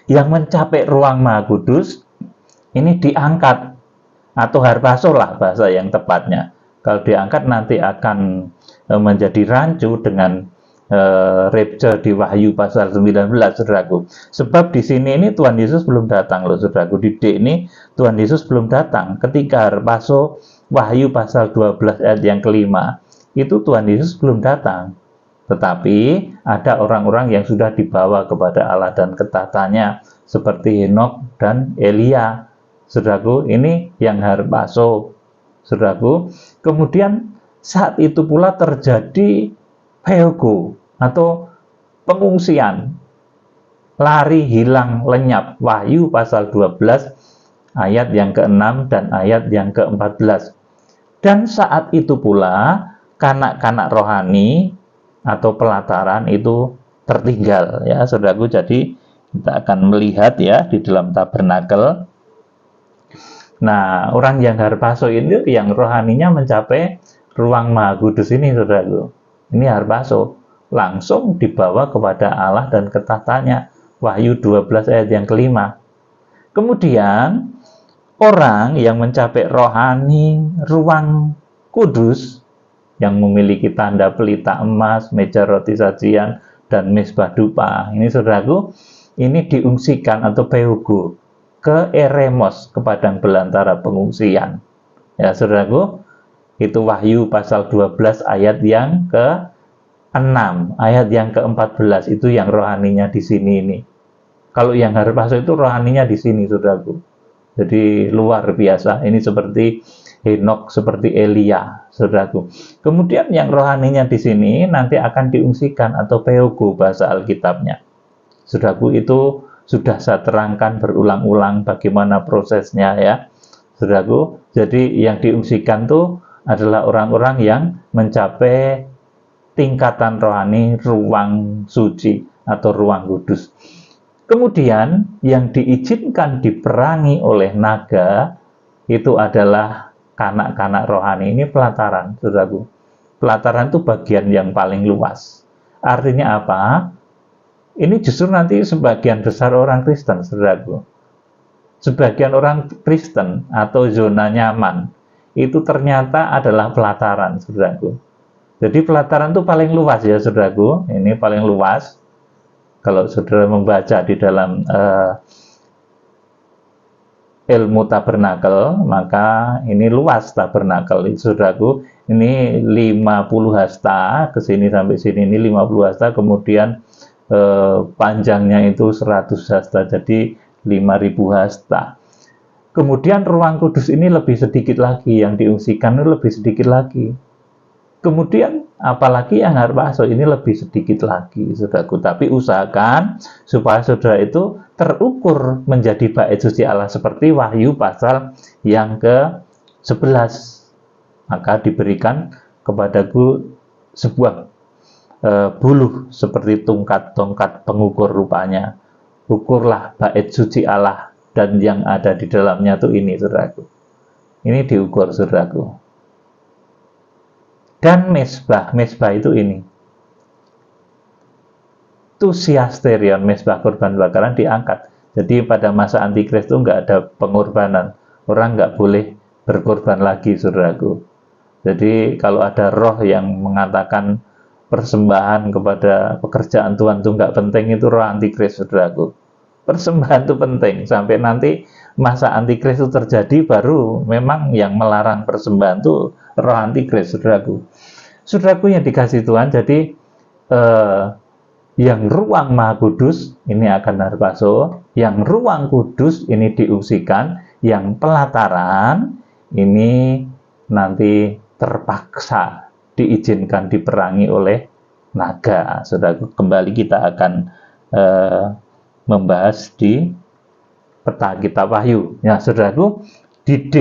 Yang mencapai ruang Maha Kudus ini diangkat, atau harpaso lah bahasa yang tepatnya. Kalau diangkat nanti akan menjadi rancu dengan rapture di Wahyu pasal 19, saudaraku. Sebab di sini ini Tuhan Yesus belum datang loh, saudaraku. Di D ini Tuhan Yesus belum datang. Ketika harpaso Wahyu pasal 12 ayat yang kelima, itu Tuhan Yesus belum datang. Tetapi ada orang-orang yang sudah dibawa kepada Allah dan ketatannya, seperti Henokh dan Elia. Saudaraku, ini yang harpaso, saudaraku. Kemudian saat itu pula terjadi Feogo atau pengungsian, lari, hilang, lenyap. Wahyu pasal 12 ayat yang ke-6 dan ayat yang ke-14. Dan saat itu pula kanak-kanak rohani atau pelataran itu tertinggal, ya, saudaraku. Jadi kita akan melihat ya di dalam tabernakel. Nah, orang yang harpaso ini yang rohaninya mencapai ruang Maha Kudus ini, saudaraku. Ini harpaso, langsung dibawa kepada Allah dan ketatannya. Wahyu 12 ayat yang kelima. Kemudian orang yang mencapai rohani ruang kudus, yang memiliki tanda pelita emas, meja roti sajian, dan mezbah dupa. Ini, saudaraku, ini diungsikan atau Feogo. ke eremos, ke padang belantara pengungsian. Ya, saudaraku, itu Wahyu pasal 12 ayat yang ke-6, ayat yang ke-14 itu yang rohaninya di sini ini. Kalau yang harpaso itu rohaninya di sini, saudaraku. Jadi luar biasa. Ini seperti Henok, seperti Elia, saudaraku. Kemudian yang rohaninya di sini nanti akan diungsikan atau peogo bahasa Alkitabnya. Saudaraku, itu sudah saya terangkan berulang-ulang bagaimana prosesnya ya, saudaraku. Jadi yang diungsikan tuh adalah orang-orang yang mencapai tingkatan rohani ruang suci atau ruang kudus. Kemudian yang diizinkan diperangi oleh naga itu adalah kanak-kanak rohani. Ini pelataran, saudaraku. Pelataran itu bagian yang paling luas. Artinya apa? Ini justru nanti sebagian besar orang Kristen, saudaraku. Sebagian orang Kristen atau zona nyaman itu ternyata adalah pelataran, saudaraku. Jadi pelataran itu paling luas ya, saudaraku. Ini paling luas. Kalau saudara membaca di dalam ilmu tabernakel, maka ini luas tabernakel itu, saudaraku. Ini 50 hasta, ke sini sampai sini ini 50 hasta, kemudian panjangnya itu 100 hasta, jadi 5000 hasta. Kemudian ruang kudus ini lebih sedikit lagi, yang diungsikan itu lebih sedikit lagi. Kemudian apalagi yang harpaso ini lebih sedikit lagi, saudaraku. Tapi usahakan supaya saudara itu terukur menjadi bait suci Allah seperti Wahyu pasal yang ke-11. Maka diberikan kepadaku sebuah buluh seperti tongkat-tongkat pengukur rupanya. Ukurlah bait suci Allah dan yang ada di dalamnya tuh ini, saudaraku. Ini diukur, saudaraku. Dan mesbah itu ini. Tusiasterion, mesbah korban bakaran diangkat. Jadi pada masa antikris itu nggak ada pengorbanan. Orang nggak boleh berkorban lagi, saudaraku. Jadi kalau ada roh yang mengatakan persembahan kepada pekerjaan Tuhan itu nggak penting, itu roh antikris, saudaraku. Persembahan itu penting. Sampai nanti masa antikris itu terjadi, baru memang yang melarang persembahan itu roh antikris, saudaraku. Saudaraku yang dikasih Tuhan, jadi yang ruang maha kudus ini akan harpaso, yang ruang kudus ini diungsikan, yang pelataran ini nanti terpaksa diizinkan diperangi oleh naga. Saudaraku, kembali kita akan membahas di peta kitab Wahyu. Ya, saudaraku, di D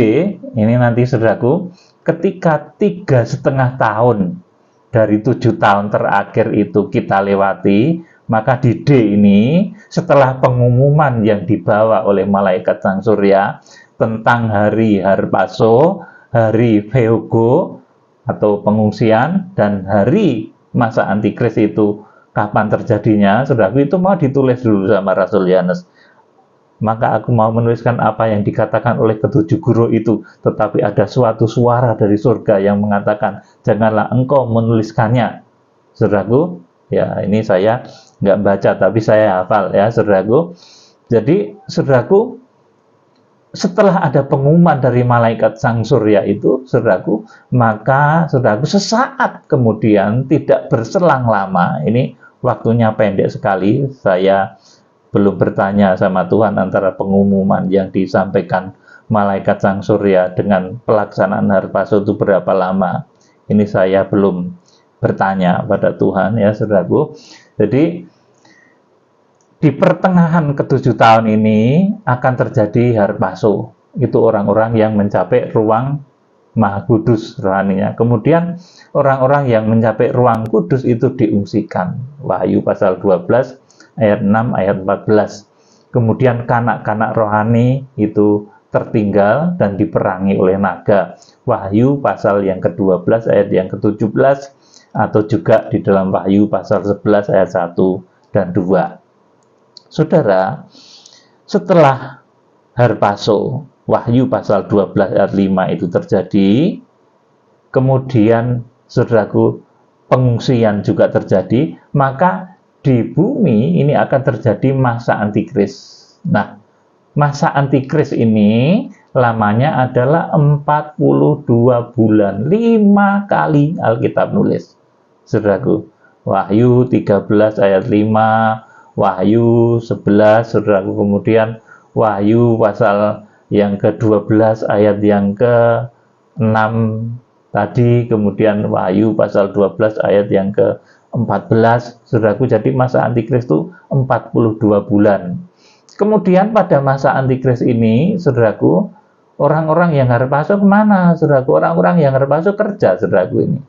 ini nanti, saudaraku, ketika 3,5 tahun dari 7 tahun terakhir itu kita lewati, maka di D ini setelah pengumuman yang dibawa oleh malaikat sang surya tentang hari harpaso, hari peogo atau pengungsian, dan hari masa antikris itu kapan terjadinya, saudaraku, itu mau ditulis dulu sama Rasul Yohanes. Maka aku mau menuliskan apa yang dikatakan oleh ketujuh guru itu, tetapi ada suatu suara dari surga yang mengatakan, janganlah engkau menuliskannya. Saudaraku, ya ini saya nggak baca, tapi saya hafal ya, saudaraku. Jadi, saudaraku, setelah ada pengumuman dari malaikat sang surya itu, saudaraku, maka saudaraku sesaat kemudian, tidak berselang lama, ini waktunya pendek sekali, saya belum bertanya sama Tuhan antara pengumuman yang disampaikan malaikat sang surya dengan pelaksanaan harpaso itu berapa lama. Ini saya belum bertanya pada Tuhan ya, saudaraku. Jadi di pertengahan ke-7 tahun ini akan terjadi harpaso. Itu orang-orang yang mencapai ruang maha kudus rohaninya. Kemudian orang-orang yang mencapai ruang kudus itu diungsikan. Wahyu pasal 12 ayat 6, ayat 14. Kemudian kanak-kanak rohani itu tertinggal dan diperangi oleh naga. Wahyu pasal yang ke-12 ayat yang ke-17, atau juga di dalam Wahyu pasal 11 ayat 1 dan 2. Saudara, setelah harpaso, Wahyu pasal 12 ayat 5 itu terjadi, kemudian saudaraku, pengungsian juga terjadi, maka di bumi ini akan terjadi masa antikris. Nah, masa antikris ini lamanya adalah 42 bulan. 5 kali Alkitab nulis. Saudaraku, Wahyu 13 ayat 5, Wahyu 11, saudaraku, kemudian Wahyu pasal yang ke-12 ayat yang ke-6 tadi, kemudian Wahyu pasal 12 ayat yang ke-14, saudaraku. Jadi masa antikris itu 42 bulan. Kemudian pada masa antikris ini, saudaraku, orang-orang yang harus masuk kemana, saudaraku? Orang-orang yang harus masuk kerja, saudaraku, ini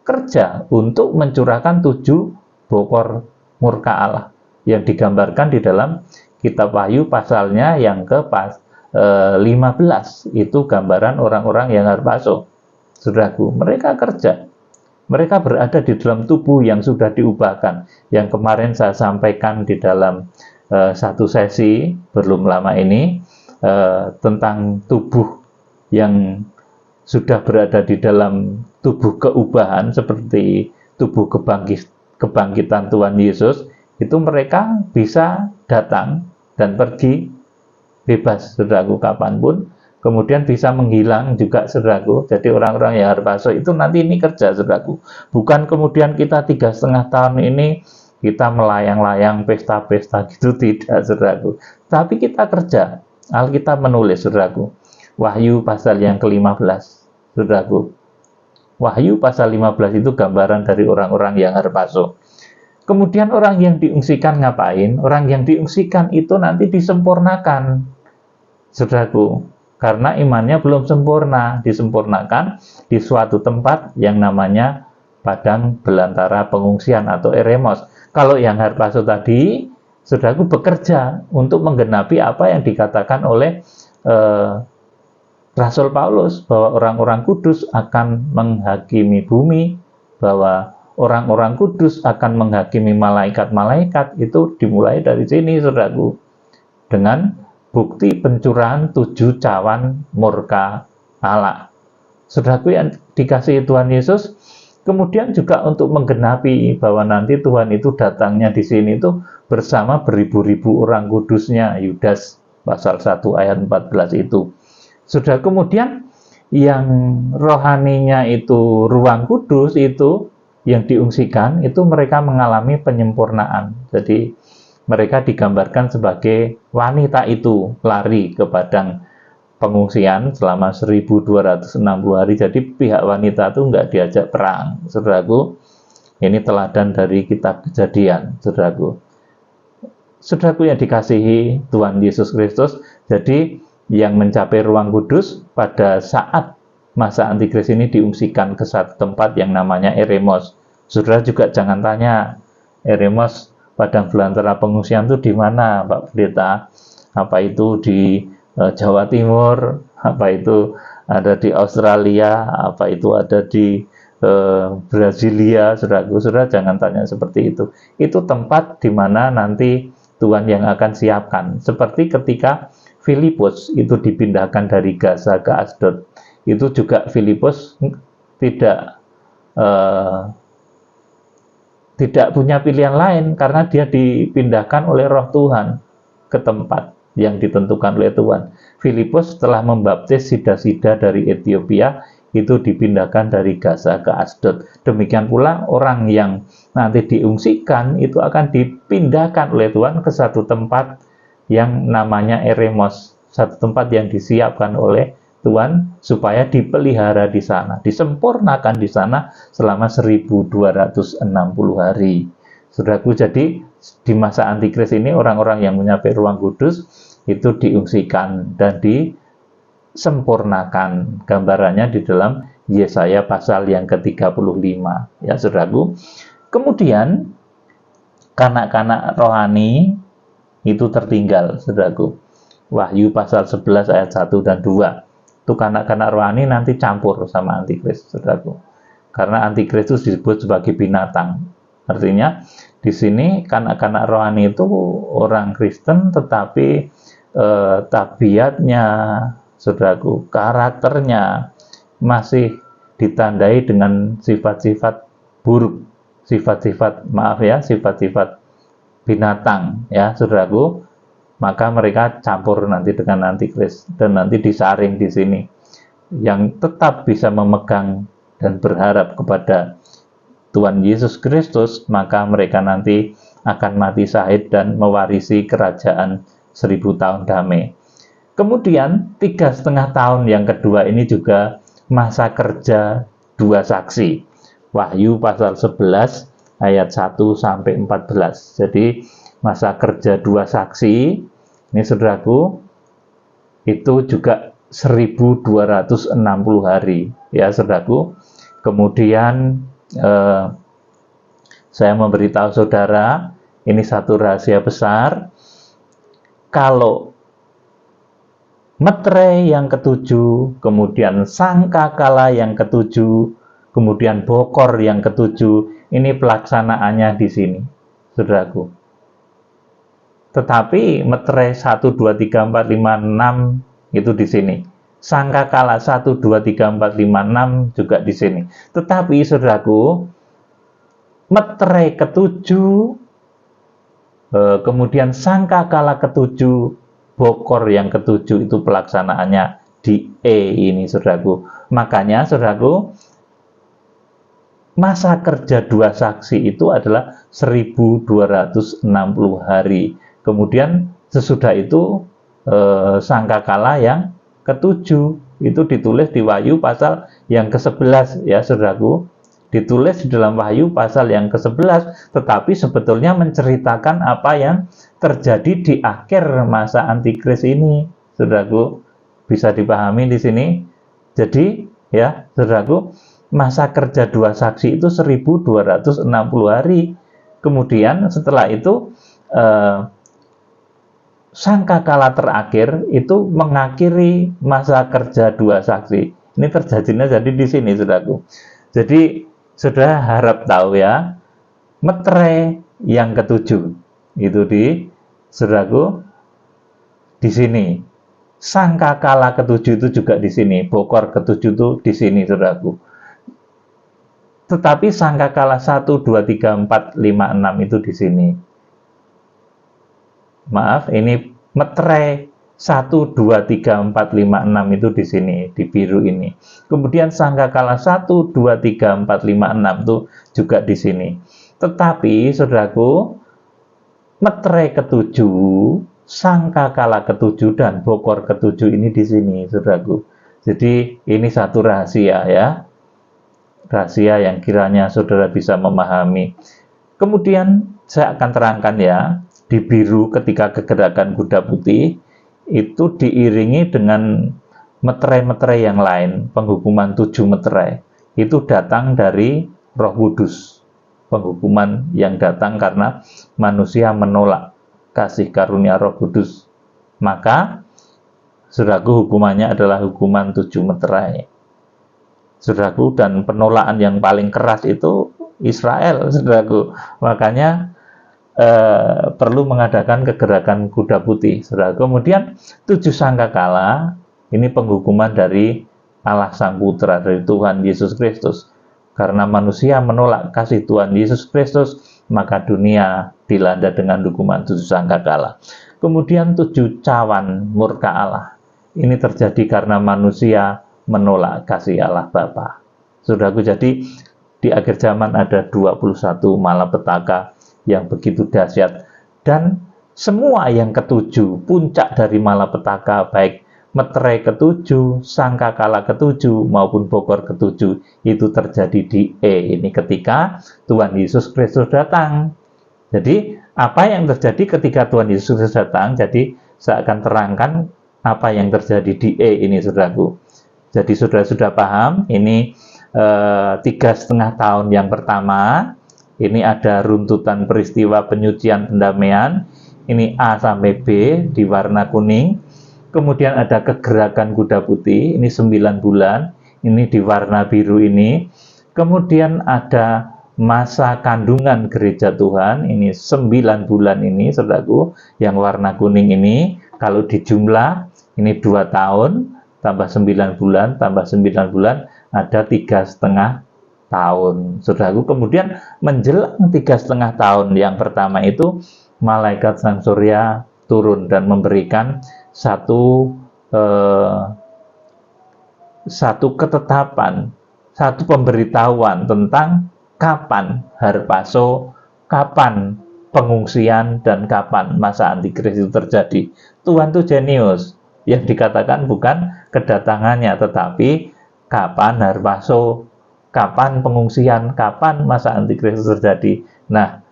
kerja untuk mencurahkan 7 bokor murka Allah yang digambarkan di dalam kitab Wahyu pasalnya yang ke-15. Itu gambaran orang-orang yang harus masuk, saudaraku. Mereka kerja, mereka berada di dalam tubuh yang sudah diubahkan, yang kemarin saya sampaikan di dalam satu sesi belum lama ini, tentang tubuh yang sudah berada di dalam tubuh keubahan seperti tubuh kebangkitan Tuhan Yesus. Itu mereka bisa datang dan pergi bebas, saudaraku, kapanpun, kemudian bisa menghilang juga, saudaraku. Jadi orang-orang yang harus masuk itu nanti ini kerja, saudaraku. Bukan kemudian kita 3,5 tahun ini kita melayang-layang pesta-pesta gitu, tidak, saudaraku. Tapi kita kerja. Alkitab menulis, saudaraku, Wahyu pasal yang ke-15, saudaraku. Wahyu pasal 15 itu gambaran dari orang-orang yang harus masuk. Kemudian orang yang diungsikan ngapain? Orang yang diungsikan itu nanti disempurnakan, saudaraku, karena imannya belum sempurna. Disempurnakan di suatu tempat yang namanya padang belantara pengungsian atau eremos. Kalau yang harus masuk tadi, saudaraku, bekerja untuk menggenapi apa yang dikatakan oleh Rasul Paulus, bahwa orang-orang kudus akan menghakimi bumi, bahwa orang-orang kudus akan menghakimi malaikat-malaikat. Itu dimulai dari sini, saudaraku, dengan bukti pencurahan 7 cawan murka Allah. Saudaraku yang dikasihi Tuhan Yesus, kemudian juga untuk menggenapi bahwa nanti Tuhan itu datangnya di sini itu bersama beribu-ribu orang kudusnya, Yudas pasal 1 ayat 14 itu. Sudah, kemudian yang rohaninya itu ruang kudus itu yang diungsikan, itu mereka mengalami penyempurnaan. Jadi mereka digambarkan sebagai wanita itu lari ke padang pengungsian selama 1260 hari. Jadi pihak wanita itu nggak diajak perang, saudaraku. Ini teladan dari kitab Kejadian, saudaraku. Saudaraku yang dikasihi Tuhan Yesus Kristus, jadi yang mencapai ruang kudus pada saat masa antikris ini diungsikan ke satu tempat yang namanya eremos. Saudara juga jangan tanya, eremos padang belantara pengungsian itu di mana, Pak Pendeta? Apa itu di Jawa Timur? Apa itu ada di Australia? Apa itu ada di Brasilia? Saudaraku, saudara jangan tanya seperti itu. Itu tempat di mana nanti Tuhan yang akan siapkan. Seperti ketika Filipus itu dipindahkan dari Gaza ke Asdod, itu juga Filipus tidak punya pilihan lain karena dia dipindahkan oleh Roh Tuhan ke tempat yang ditentukan oleh Tuhan. Filipus setelah membaptis sida-sida dari Ethiopia itu dipindahkan dari Gaza ke Asdod. Demikian pula orang yang nanti diungsikan itu akan dipindahkan oleh Tuhan ke satu tempat yang namanya eremos, satu tempat yang disiapkan oleh Tuhan supaya dipelihara di sana, disempurnakan di sana selama 1260 hari. Saudaraku, jadi di masa antikris ini orang-orang yang mencapai ruang kudus itu diungsikan dan disempurnakan. Gambarannya di dalam Yesaya pasal yang ke-35, ya saudaraku. Kemudian kanak-kanak rohani itu tertinggal, saudaraku. Wahyu pasal 11 ayat 1 dan 2. Itu kanak-kanak rohani nanti campur sama antikris, saudaraku. Karena antikris itu disebut sebagai binatang. Artinya di sini kanak-kanak rohani itu orang Kristen, tetapi tabiatnya, saudaraku, karakternya masih ditandai dengan sifat-sifat buruk, sifat-sifat binatang, ya saudaraku. maka mereka campur nanti dengan antikris dan nanti disaring di sini. Yang tetap bisa memegang dan berharap kepada Tuhan Yesus Kristus, maka mereka nanti akan mati syahid dan mewarisi kerajaan 1000 tahun damai. Kemudian 3,5 tahun yang kedua ini juga masa kerja dua saksi. Wahyu pasal 11 ayat 1 sampai 14. Jadi masa kerja dua saksi ini, saudaraku, itu juga 1260 hari ya, saudaraku. Kemudian saya memberitahu saudara, ini satu rahasia besar. Kalau meterai yang ketujuh, kemudian sangkakala yang ketujuh, kemudian bokor yang ketujuh, ini pelaksanaannya di sini, saudaraku. Tetapi meterai 1, 2, 3, 4, 5, 6 itu di sini. Sangkakala 1, 2, 3, 4, 5, 6 juga di sini. Tetapi saudaraku, meterai ketujuh, kemudian sangkakala ketujuh, bokor yang ketujuh itu pelaksanaannya di ini, saudaraku. Makanya saudaraku, masa kerja dua saksi itu adalah 1260 hari. Kemudian sesudah itu sangkakala yang ketujuh itu ditulis di Wahyu pasal yang ke-11 ya, saudaraku. Ditulis di dalam Wahyu pasal yang ke-11, tetapi sebetulnya menceritakan apa yang terjadi di akhir masa antikris ini, saudaraku. Bisa dipahami di sini. Jadi ya, saudaraku, masa kerja dua saksi itu 1260 hari. Kemudian setelah itu sangkakala terakhir itu mengakhiri masa kerja dua saksi. Ini terjadinya jadi di sini, saudaraku. Jadi saudara harap tahu ya, meterai yang ketujuh itu di, saudaraku, di sini. Sangkakala ketujuh itu juga di sini. Bokor ketujuh itu di sini, saudaraku. Tetapi sangkakala 1, 2, 3, 4, 5, 6 itu di sini. Maaf, ini meterai 1, 2, 3, 4, 5, 6 itu di sini, di biru ini. Kemudian sangkakala 1, 2, 3, 4, 5, 6 itu juga di sini. Tetapi, saudaraku, meterai ketujuh, sangkakala ketujuh, dan bokor ketujuh ini di sini, saudaraku. Jadi, ini satu rahasia ya. Rahasia yang kiranya saudara bisa memahami. Kemudian, saya akan terangkan ya, di biru ketika kegerakan kuda putih itu diiringi dengan meterai-meterai yang lain. Penghukuman 7 meterai itu datang dari Roh Kudus, penghukuman yang datang karena manusia menolak kasih karunia Roh Kudus. Maka saudaraku, hukumannya adalah hukuman 7 meterai, saudaraku. Dan penolakan yang paling keras itu Israel, saudaraku. Makanya perlu mengadakan kegerakan kuda putih, saudara. Kemudian 7 sangkakala ini penghukuman dari Allah Sang Putra, dari Tuhan Yesus Kristus. Karena manusia menolak kasih Tuhan Yesus Kristus, maka dunia dilanda dengan hukuman 7 sangkakala. Kemudian 7 cawan murka Allah. Ini terjadi karena manusia menolak kasih Allah Bapa. Saudaraku, jadi di akhir zaman ada 21 malapetaka yang begitu dahsyat, dan semua yang ketujuh, puncak dari malapetaka, baik meterai ketujuh, sangkakala ketujuh, maupun bokor ketujuh, itu terjadi di ini ketika Tuhan Yesus Kristus datang. Jadi apa yang terjadi ketika Tuhan Yesus Kristus datang? Jadi saya akan terangkan apa yang terjadi di ini, saudaraku. Jadi saudara sudah paham, ini 3,5 tahun yang pertama. Ini ada runtutan peristiwa penyucian pendamaian. Ini A sampai B di warna kuning. Kemudian ada kegerakan kuda putih. Ini 9 bulan. Ini di warna biru ini. Kemudian ada masa kandungan gereja Tuhan. Ini 9 bulan ini, saudaraku. Yang warna kuning ini. Kalau dijumlah, ini 2 tahun. Tambah 9 bulan. Tambah 9 bulan. Ada 3,5 tahun, saudaraku. Kemudian menjelang 3,5 tahun yang pertama itu malaikat sang surya turun dan memberikan satu ketetapan, satu pemberitahuan tentang kapan harpaso, kapan pengungsian, dan kapan masa antikris itu terjadi. Tuhan itu jenius. Yang dikatakan bukan kedatangannya, tetapi kapan harpaso, kapan pengungsian, kapan masa antikris itu terjadi. Nah,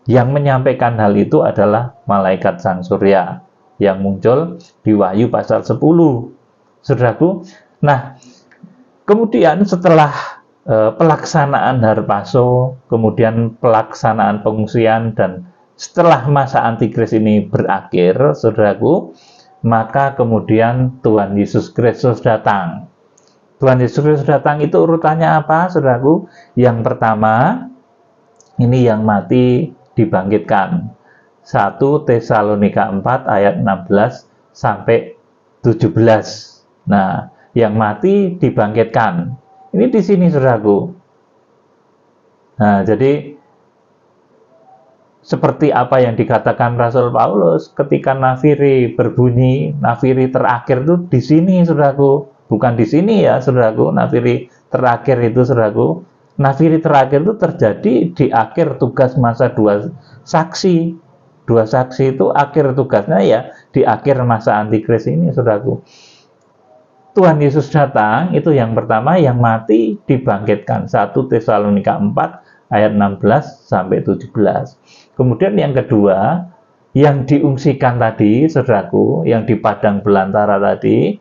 yang menyampaikan hal itu adalah malaikat sang surya yang muncul di Wahyu pasal 10. Saudaraku, nah kemudian setelah pelaksanaan harpaso, kemudian pelaksanaan pengungsian, dan setelah masa antikris ini berakhir, saudaraku, maka kemudian Tuhan Yesus Kristus datang. Tuhan Yesus Kristus datang itu urutannya apa, saudaraku? Yang pertama, ini yang mati dibangkitkan. 1 Tesalonika 4 ayat 16 sampai 17. Nah, yang mati dibangkitkan. Ini di sini, saudaraku. Nah, jadi seperti apa yang dikatakan Rasul Paulus ketika nafiri berbunyi, nafiri terakhir itu di sini, saudaraku. Bukan di sini ya, saudaraku. Nafiri terakhir itu, saudaraku. Nafiri terakhir itu terjadi di akhir tugas masa dua saksi. Dua saksi itu akhir tugasnya ya di akhir masa antikris ini, saudaraku. Tuhan Yesus datang, itu yang pertama, yang mati dibangkitkan. 1 Tesalonika 4 ayat 16 sampai 17. Kemudian yang kedua, yang diungsikan tadi, saudaraku, yang di padang belantara tadi,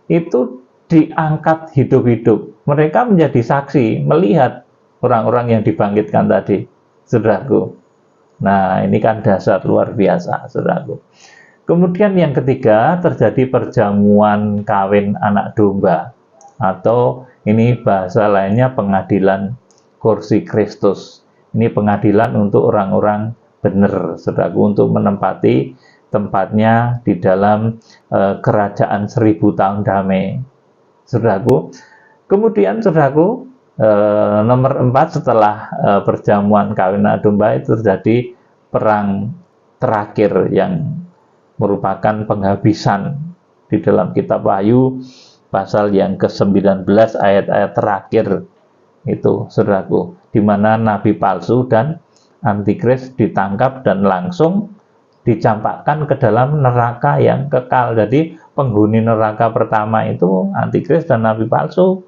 itu diangkat hidup-hidup. Mereka menjadi saksi, melihat orang-orang yang dibangkitkan tadi, saudaraku. Nah, ini kan dasar luar biasa, saudaraku. Kemudian yang ketiga, terjadi perjamuan kawin anak domba, atau ini bahasa lainnya pengadilan kursi Kristus. Ini pengadilan untuk orang-orang benar, saudaraku, untuk menempati tempatnya di dalam kerajaan 1000 tahun damai, saudaraku. Kemudian, saudaraku, nomor 4, setelah perjamuan kawin anak domba itu terjadi perang terakhir yang merupakan penghabisan di dalam kitab Wahyu pasal yang ke-19 ayat-ayat terakhir itu, saudaraku, di mana nabi palsu dan antikris ditangkap dan langsung dicampakkan ke dalam neraka yang kekal. Jadi penghuni neraka pertama itu antikris dan nabi palsu.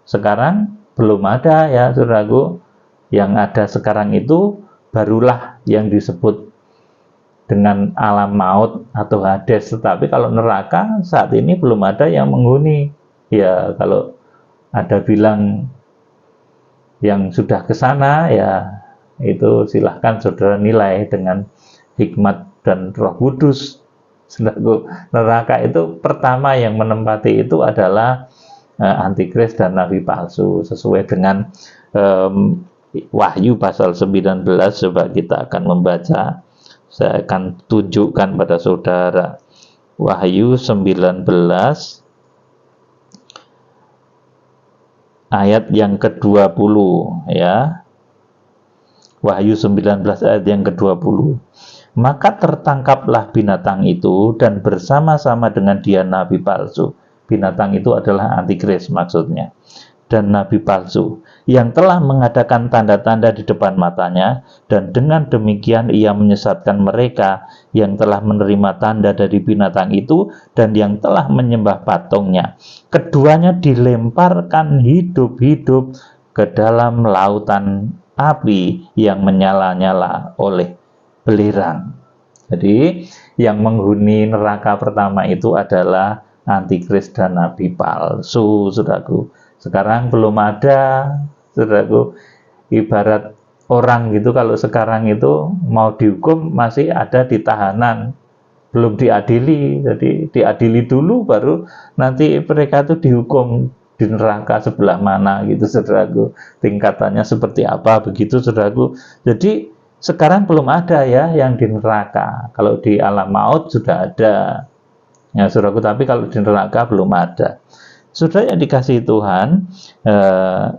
Sekarang belum ada ya, saudaraku. Yang ada sekarang itu barulah yang disebut dengan alam maut atau Hades. Tetapi kalau neraka saat ini belum ada yang menghuni. Ya, kalau ada bilang yang sudah ke sana, ya itu silahkan saudara nilai dengan hikmat dan Roh Kudus. Neraka itu pertama yang menempati itu adalah antikris dan nabi palsu, sesuai dengan Wahyu pasal 19. Coba kita akan membaca. Saya akan tunjukkan pada saudara Wahyu 19 ayat yang ke-20 ya. Wahyu 19 ayat yang ke-20. Maka tertangkaplah binatang itu dan bersama-sama dengan dia nabi palsu. Binatang itu adalah antikris maksudnya. Dan nabi palsu yang telah mengadakan tanda-tanda di depan matanya, dan dengan demikian ia menyesatkan mereka yang telah menerima tanda dari binatang itu dan yang telah menyembah patungnya. Keduanya dilemparkan hidup-hidup ke dalam lautan api yang menyala-nyala oleh belerang. Jadi yang menghuni neraka pertama itu adalah antikris dan nabi palsu, saudaraku. Sekarang belum ada, saudaraku. Ibarat orang gitu, kalau sekarang itu mau dihukum masih ada di tahanan, belum diadili. Jadi diadili dulu baru nanti mereka itu dihukum di neraka sebelah mana gitu, saudaraku. Tingkatannya seperti apa begitu, saudaraku. Jadi sekarang belum ada ya yang di neraka. Kalau di alam maut sudah ada ya, saudaraku, tapi kalau di neraka belum ada. Saudara yang dikasihi Tuhan,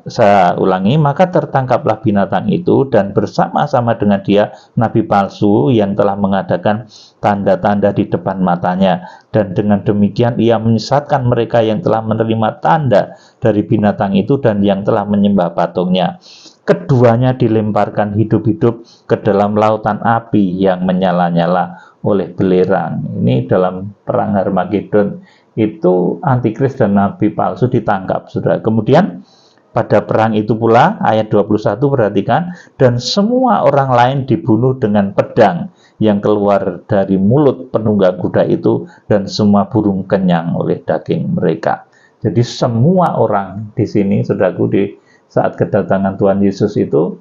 saya ulangi, maka tertangkaplah binatang itu dan bersama-sama dengan dia nabi palsu yang telah mengadakan tanda-tanda di depan matanya, dan dengan demikian ia menyesatkan mereka yang telah menerima tanda dari binatang itu dan yang telah menyembah patungnya. Keduanya dilemparkan hidup-hidup ke dalam lautan api yang menyala-nyala oleh belerang. Ini dalam perang Harmagedon. Itu antikris dan nabi palsu ditangkap, saudara. Kemudian pada perang itu pula, ayat 21 perhatikan, dan semua orang lain dibunuh dengan pedang yang keluar dari mulut penunggang kuda itu, dan semua burung kenyang oleh daging mereka. Jadi semua orang di sini, saudaraku, di saat kedatangan Tuhan Yesus itu,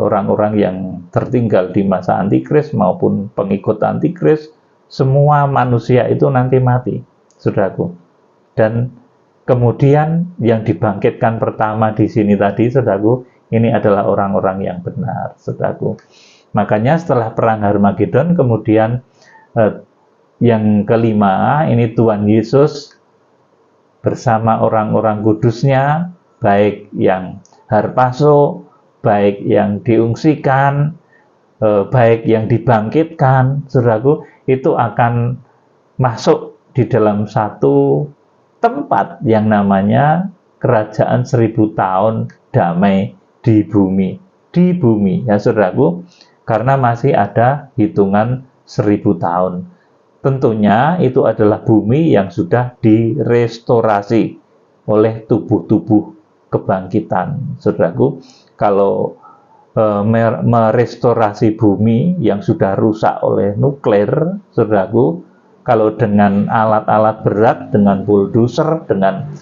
orang-orang yang tertinggal di masa antikris maupun pengikut antikris, semua manusia itu nanti mati, saudaraku. Dan kemudian yang dibangkitkan pertama di sini tadi, saudaraku, ini adalah orang-orang yang benar, saudaraku. Makanya setelah perang Harmagedon, kemudian yang kelima, ini Tuhan Yesus bersama orang-orang kudusnya, baik yang harpaso, baik yang diungsikan, baik yang dibangkitkan, saudaraku, itu akan masuk di dalam satu tempat yang namanya kerajaan 1000 tahun damai di bumi. Di bumi, ya saudaraku, karena masih ada hitungan 1000 tahun. Tentunya itu adalah bumi yang sudah direstorasi oleh tubuh-tubuh kebangkitan, saudaraku. Kalau merestorasi bumi yang sudah rusak oleh nuklir, saudaraku, kalau dengan alat-alat berat, dengan bulldozer, dengan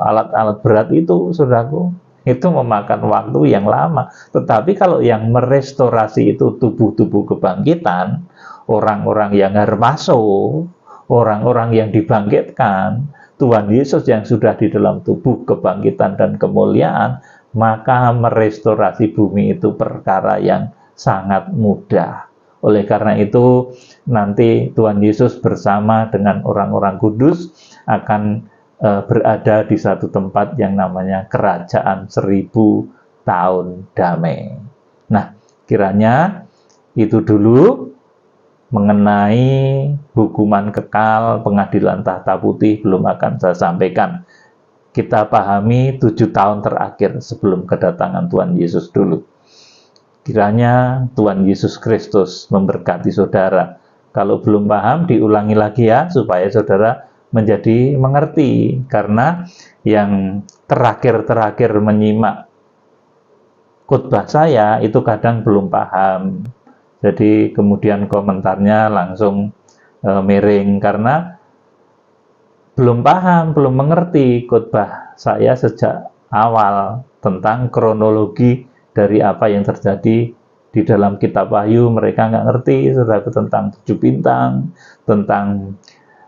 alat-alat berat itu, saudaraku, itu memakan waktu yang lama. Tetapi kalau yang merestorasi itu tubuh-tubuh kebangkitan, orang-orang yang harpaso, orang-orang yang dibangkitkan, Tuhan Yesus yang sudah di dalam tubuh kebangkitan dan kemuliaan, maka merestorasi bumi itu perkara yang sangat mudah. Oleh karena itu, nanti Tuhan Yesus bersama dengan orang-orang kudus akan berada di satu tempat yang namanya kerajaan 1000 tahun damai. Nah, kiranya itu dulu mengenai hukuman kekal, pengadilan tahta putih belum akan saya sampaikan. Kita pahami 7 tahun terakhir sebelum kedatangan Tuhan Yesus dulu. Kiranya Tuhan Yesus Kristus memberkati saudara. Kalau belum paham, diulangi lagi ya, supaya saudara menjadi mengerti. Karena yang terakhir-terakhir menyimak khotbah saya, itu kadang belum paham. Jadi kemudian komentarnya langsung miring, karena belum paham, belum mengerti khotbah saya sejak awal tentang kronologi dari apa yang terjadi di dalam kitab Wahyu. Mereka nggak ngerti, saudara, tentang 7 bintang, tentang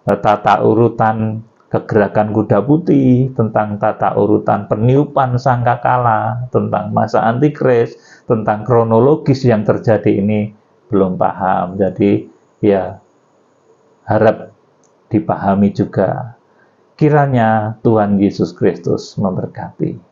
tata urutan kegerakan kuda putih, tentang tata urutan peniupan sangkakala, tentang masa antikris, tentang kronologis yang terjadi ini belum paham. Jadi ya harap dipahami juga. Kiranya Tuhan Yesus Kristus memberkati.